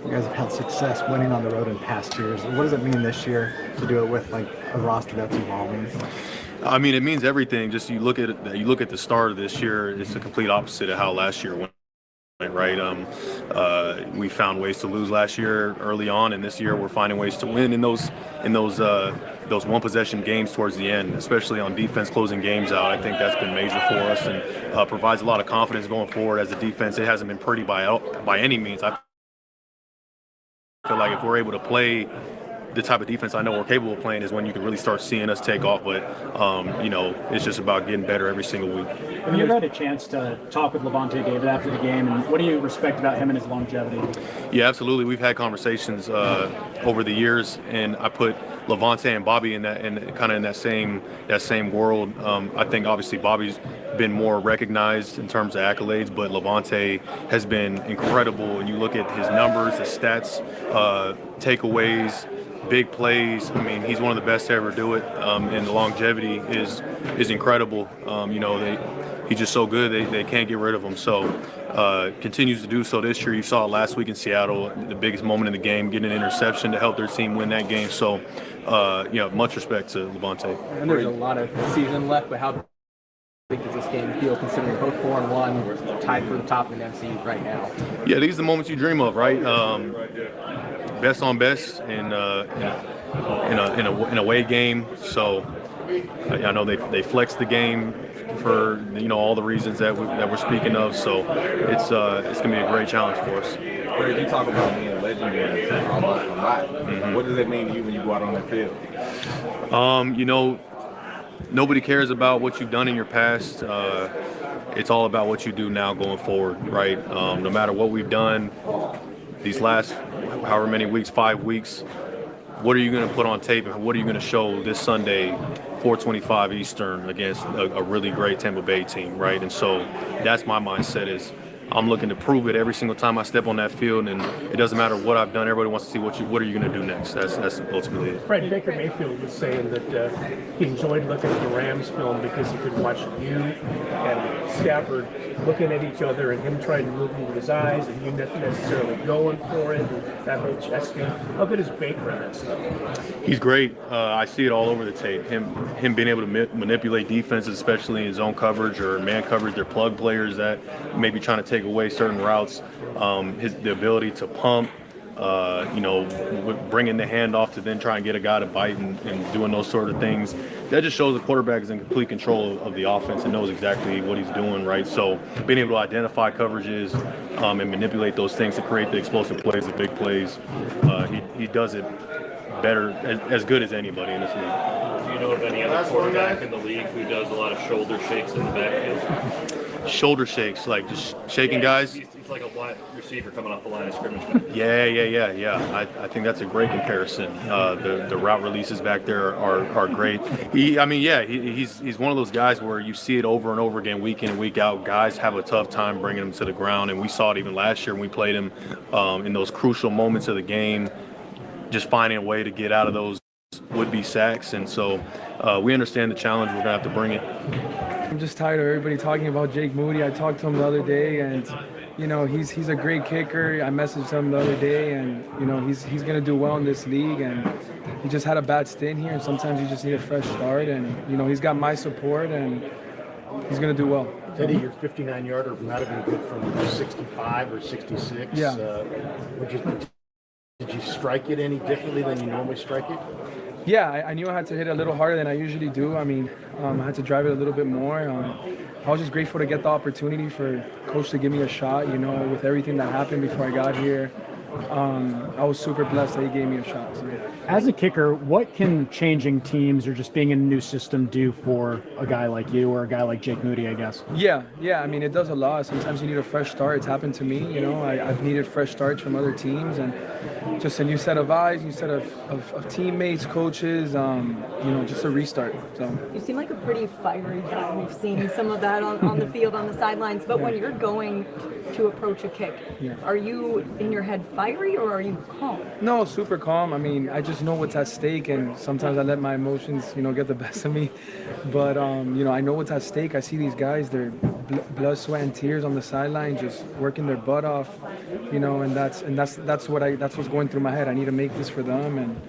You guys have had success winning on the road in past years. What does it mean this year to do it with like a roster that's evolving? I mean, it means everything. Just you look at the start of this year, it's the complete opposite of how last year went. Right, we found ways to lose last year early on, and this year we're finding ways to win in those one possession games towards the end, especially on defense closing games out. I think that's been major for us and provides a lot of confidence going forward as a defense. It hasn't been pretty by any means. I feel like if we're able to play the type of defense I know we're capable of playing is when you can really start seeing us take off. But, you know, it's just about getting better every single week. Have you ever had a chance to talk with Levante David after the game, and what do you respect about him and his longevity? Yeah, absolutely. We've had conversations over the years, and I put Levante and Bobby in that same world. I think obviously Bobby's been more recognized in terms of accolades, but Levante has been incredible. And you look at his numbers, his stats, takeaways, big plays. I mean, he's one of the best to ever do it, and the longevity is incredible. You know, he's just so good they can't get rid of him. So continues to do so this year. You saw it last week in Seattle, the biggest moment in the game, getting an interception to help their team win that game. So, much respect to Levante. And there's a lot of season left, but how big does this game feel, considering both 4-1, we're tied for the top in the NFC right now? Yeah, these are the moments you dream of, right? Best on best in an away game. So I know they flex the game for all the reasons that we're speaking of. So it's gonna be a great challenge for us. Greg, you talk about being legendary a lot. Mm-hmm. What does it mean to you when you go out on that field? Nobody cares about what you've done in your past. It's all about what you do now going forward, right? No matter what we've done these last however many weeks, 5 weeks, what are you going to put on tape and what are you going to show this Sunday, 4:25 Eastern, against a really great Tampa Bay team, right? And so that's my mindset is I'm looking to prove it every single time I step on that field, and it doesn't matter what I've done. Everybody wants to see what are you going to do next. That's ultimately it. Fred, Baker Mayfield was saying that he enjoyed looking at the Rams film because he could watch you and Stafford looking at each other and him trying to look into his eyes and you not necessarily going for it. And that made chess game. How good is Baker at that stuff? He's great. I see it all over the tape. Him being able to manipulate defenses, especially in zone coverage or man coverage. They're plug players that may be trying to take away certain routes. The ability to pump, bringing the hand off to then try and get a guy to bite and doing those sort of things. That just shows the quarterback is in complete control of the offense and knows exactly what he's doing, right? So being able to identify coverages and manipulate those things to create the explosive plays, the big plays, he does it better, as good as anybody in this league. Do you know of any other quarterback in the league who does a lot of shoulder shakes in the backfield? Shoulder shakes, like just shaking guys? He's like a wide receiver coming off the line of scrimmage. Yeah. I think that's a great comparison. The route releases back there are great. He's one of those guys where you see it over and over again, week in and week out. Guys have a tough time bringing him to the ground, and we saw it even last year when we played him in those crucial moments of the game, just finding a way to get out of those would-be sacks. And so we understand the challenge. We're going to have to bring it. I'm just tired of everybody talking about Jake Moody. I talked to him the other day, and he's a great kicker. I messaged him the other day, and he's going to do well in this league. And he just had a bad stint here, and sometimes you just need a fresh start. And he's got my support, and he's going to do well. Teddy, your 59-yarder might have been good from 65 or 66. Yeah. Did you strike it any differently than you normally strike it? Yeah, I knew I had to hit it a little harder than I usually do. I mean, I had to drive it a little bit more. I was just grateful to get the opportunity for Coach to give me a shot, with everything that happened before I got here. I was super blessed that he gave me a shot. So. As a kicker, what can changing teams or just being in a new system do for a guy like you or a guy like Jake Moody, I guess? Yeah. I mean, it does a lot. Sometimes you need a fresh start. It's happened to me. I've needed fresh starts from other teams and just a new set of eyes, new set of teammates, coaches, just a restart. So You seem like a pretty fiery guy. We've seen some of that on the field, on the sidelines. But when you're going to approach a kick, are you in your head fighting fiery or are you calm? No, super calm. I mean, I just know what's at stake, and sometimes I let my emotions, get the best of me. But I know what's at stake. I see these guys; they're blood, sweat, and tears on the sideline, just working their butt off. And that's what's going through my head. I need to make this for them, and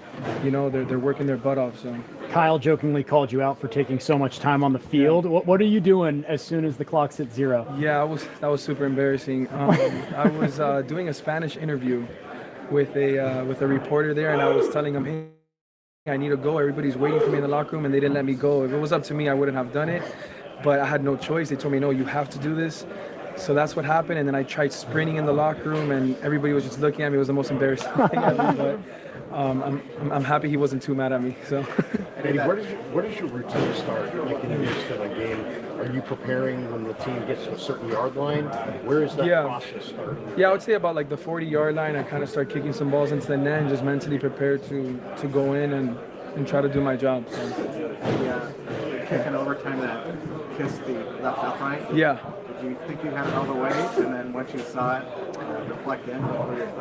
they're working their butt off. So. Kyle jokingly called you out for taking so much time on the field. What are you doing as soon as the clock's at 0? Yeah, that was super embarrassing. I was doing a Spanish interview with a reporter there, and I was telling him, hey, I need to go. Everybody's waiting for me in the locker room, and they didn't let me go. If it was up to me, I wouldn't have done it, but I had no choice. They told me, no, you have to do this. So that's what happened, and then I tried sprinting in the locker room, and everybody was just looking at me. It was the most embarrassing thing ever, but I'm happy he wasn't too mad at me. So. Eddie, where does your routine start? Like in the midst of a game, are you preparing when the team gets to a certain yard line? Where is that process start? Yeah, I would say about like the 40-yard line. I kind of start kicking some balls into the net and just mentally prepared to go in and try to do my job. So. Kick in overtime that kissed the left upright. Yeah. Did you think you had it all the way, and then once you saw it reflect in?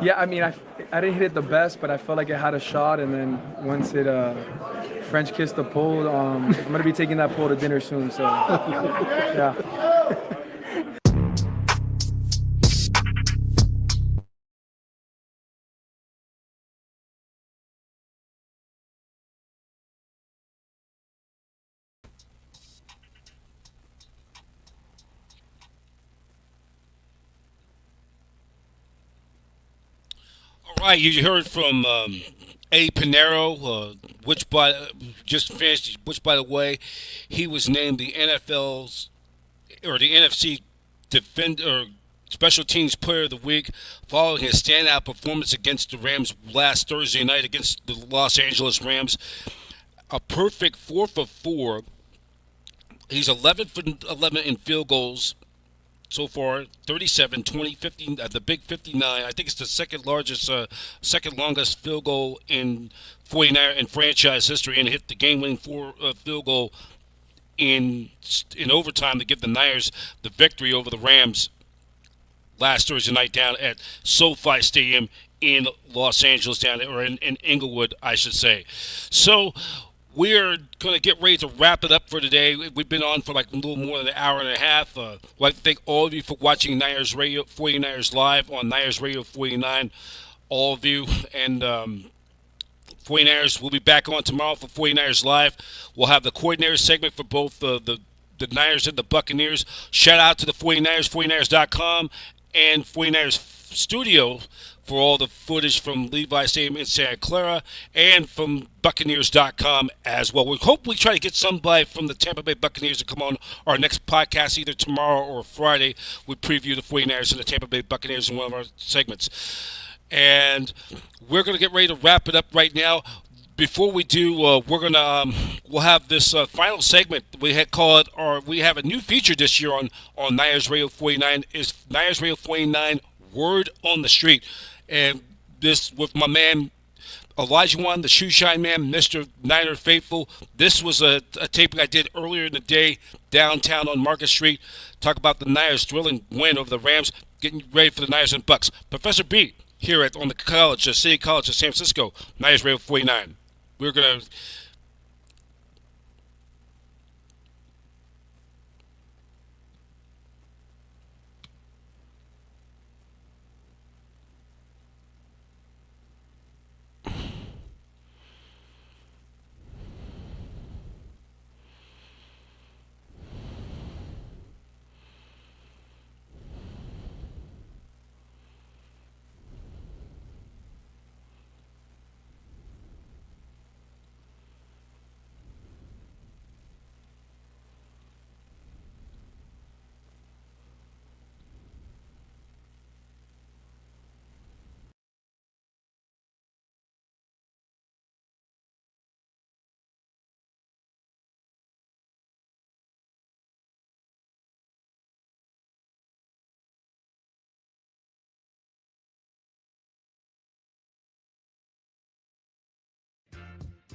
Yeah, I mean, I didn't hit it the best, but I felt like it had a shot, and then once it French kissed the pole, I'm gonna be taking that pole to dinner soon. So, yeah. All right, you heard from A. Pinero, which by the way, he was named the NFL's or the NFC Defender Special Teams Player of the Week following his standout performance against the Rams last Thursday night against the Los Angeles Rams. A perfect 4 for 4. He's 11 for 11 in field goals so far, 37, 20, 50, the big 59. I think it's the second longest field goal in 49 in franchise history, and hit the game-winning field goal in overtime to give the Niners the victory over the Rams last Thursday night down at SoFi Stadium in Los Angeles, in Inglewood, I should say. So we're going to get ready to wrap it up for today. We've been on for like a little more than an hour and a half. I'd like to thank all of you for watching Niners Radio 49ers Live on Niners Radio 49. All of you. And 49ers, we'll be back on tomorrow for 49ers Live. We'll have the coordinator segment for both the Niners and the Buccaneers. Shout out to the 49ers, 49ers.com, and 49ers Studio for all the footage from Levi Stadium in Santa Clara, and from Buccaneers.com as well. We hope we try to get somebody from the Tampa Bay Buccaneers to come on our next podcast either tomorrow or Friday. We preview the 49ers and the Tampa Bay Buccaneers in one of our segments. And we're going to get ready to wrap it up right now. Before we do, we'll have this final segment. We have a new feature this year on Niners Radio 49. Is Niners Radio 49 Word on the Street, and this with my man Elijah Wan, the Shoe Shine Man, Mr. Niner Faithful. This was a taping I did earlier in the day downtown on Market Street. Talk about the Niners' thrilling win over the Rams, getting ready for the Niners and Bucks. Professor B here on the City College of San Francisco, Niners Radio 49. We're going to...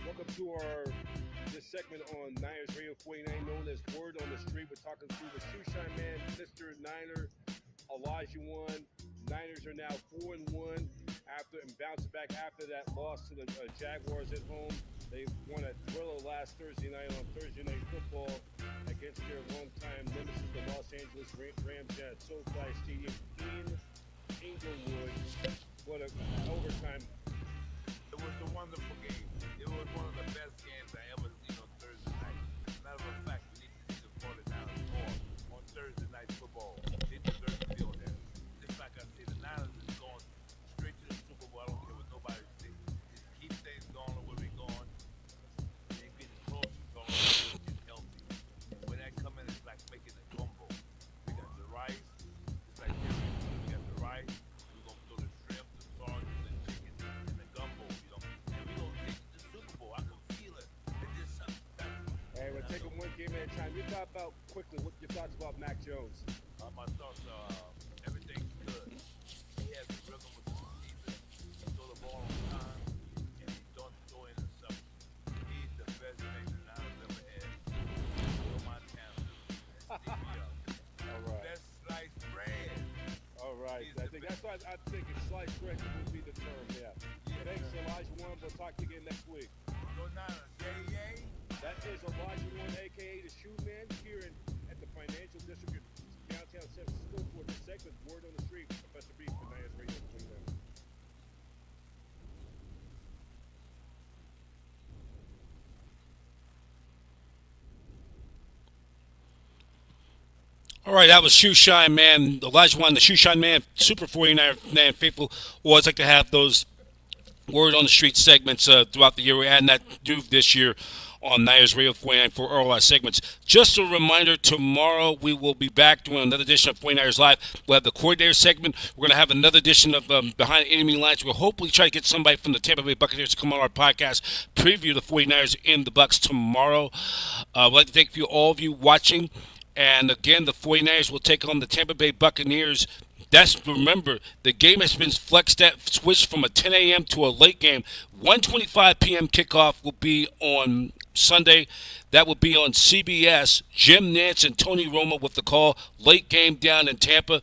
Welcome to this segment on Niners Radio 49, known as Word on the Street. We're talking to the Shoe Shine Man, Mr. Niner, Elijah Wan. Niners are now 4-1 bouncing back after that loss to the Jaguars at home. They won a thriller last Thursday night on Thursday Night Football against their longtime nemesis, the Los Angeles Rams, at SoFi Stadium in Inglewood. What an overtime. It was a wonderful game. It was one of the best games I ever seen on Thursday night. As a matter of fact, we need to see the 49ers more on Thursday Night Football. They deserve to be on there. Just like I said, the Niners is going straight to the Super Bowl. I don't care what nobody thinks. Just keep things going the way we're going. They're getting closer to all get healthy. When that come in, it's like making a gumbo. We got the rice. It's like we got the rice. We're going to throw the shrimp, the sausage, the chicken, and the gumbo, you know. And we're going to take the Super Bowl. I can feel it. It's just something special. Hey, we're taking one game at a time. Your thoughts about quickly? What your thoughts about Mac Jones? My thoughts are everything's good. He has the rhythm with the receiver. He throw the ball on time, and he don't throw interceptions. He's the best thing the Niners ever had. Joe Montana. That's All right. Best sliced bread. All right. I think that's what I'm thinking. Sliced bread would be the term. Yeah. Thanks, Elijah Warren. We'll talk to you again next week. Go Niners. Yay, yay. That is Elijah Warren, a.k.a. the Shoe Man, here at the Financial District of downtown San Francisco for this segment, Word on the Street. Professor B for NINERS Radio. All right, that was Shoe Shine Man, Elijah Warren, the Shoe Shine Man, Super 49 Man faithful. Always like to have those Word on the Street segments throughout the year. We're adding that new this year on NINERS Radio 49 for all our segments. Just a reminder, tomorrow we will be back doing another edition of 49ers Live. We'll have the coordinator segment. We're going to have another edition of Behind the Enemy Lines. We'll hopefully try to get somebody from the Tampa Bay Buccaneers to come on our podcast, preview the 49ers in the Bucs tomorrow. We'd like to thank all of you watching. And again, the 49ers will take on the Tampa Bay Buccaneers. Remember, the game has been switched from a 10 a.m. to a late game. 1:25 p.m. kickoff will be on Sunday. That will be on CBS. Jim Nantz and Tony Romo with the call. Late game down in Tampa.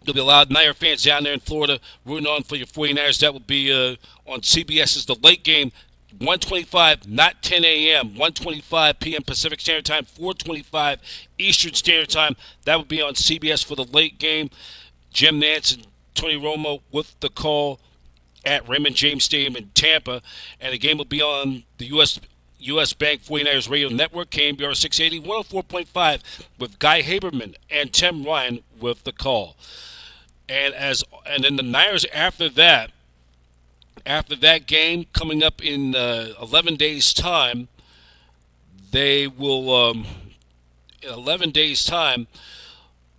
There'll be a lot of Niner fans down there in Florida rooting on for your 49ers. That will be on CBS as the late game. 1:25, not 10 a.m., 1:25 p.m. Pacific Standard Time, 4:25 Eastern Standard Time. That would be on CBS for the late game. Jim Nantz and Tony Romo with the call at Raymond James Stadium in Tampa. And the game will be on the U.S. Bank 49ers Radio Network, KMBR 680, 104.5, with Guy Haberman and Tim Ryan with the call. And then the Niners after that game, coming up in 11 days' time, they will, in 11 days' time,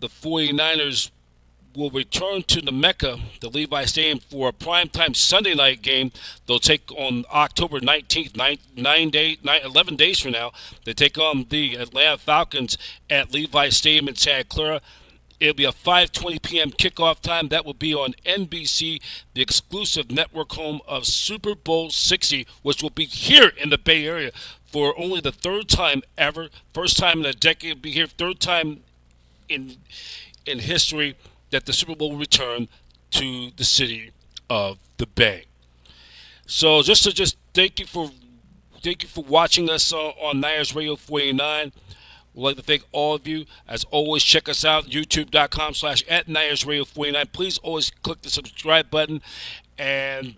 the 49ers will return to the Mecca, the Levi Stadium, for a primetime Sunday night game. They'll take on October 19th, 11 days from now. They take on the Atlanta Falcons at Levi Stadium in Santa Clara. It'll be a 5:20 p.m. kickoff time. That will be on NBC, the exclusive network home of Super Bowl 60, which will be here in the Bay Area for only the third time ever. First time in a decade. It'll be here, third time in history that the Super Bowl will return to the city of the Bay. So just thank you for watching us on NINERS Radio 49. We'd like to thank all of you. As always, check us out, youtube.com/@NINERS Radio 49. Please always click the subscribe button. And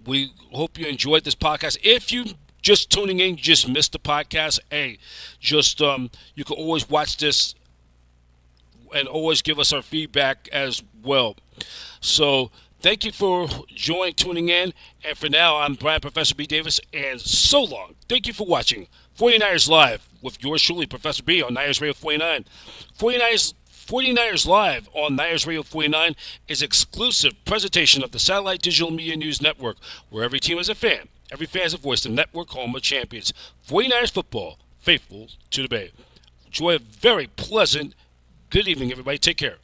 we hope you enjoyed this podcast. If you just tuning in, you just missed the podcast, you can always watch this and always give us our feedback as well. So thank you for tuning in. And for now, I'm Brian Professor B. Davis, and so long. Thank you for watching 49ers Live with yours truly, Professor B, on NINERS Radio 49. 49ers Live on NINERS Radio 49 is exclusive presentation of the Satellite Digital Media News Network, where every team is a fan. Every fan is a voice, the network home of champions. 49ers football, faithful to the Bay. Enjoy a very pleasant good evening, everybody. Take care.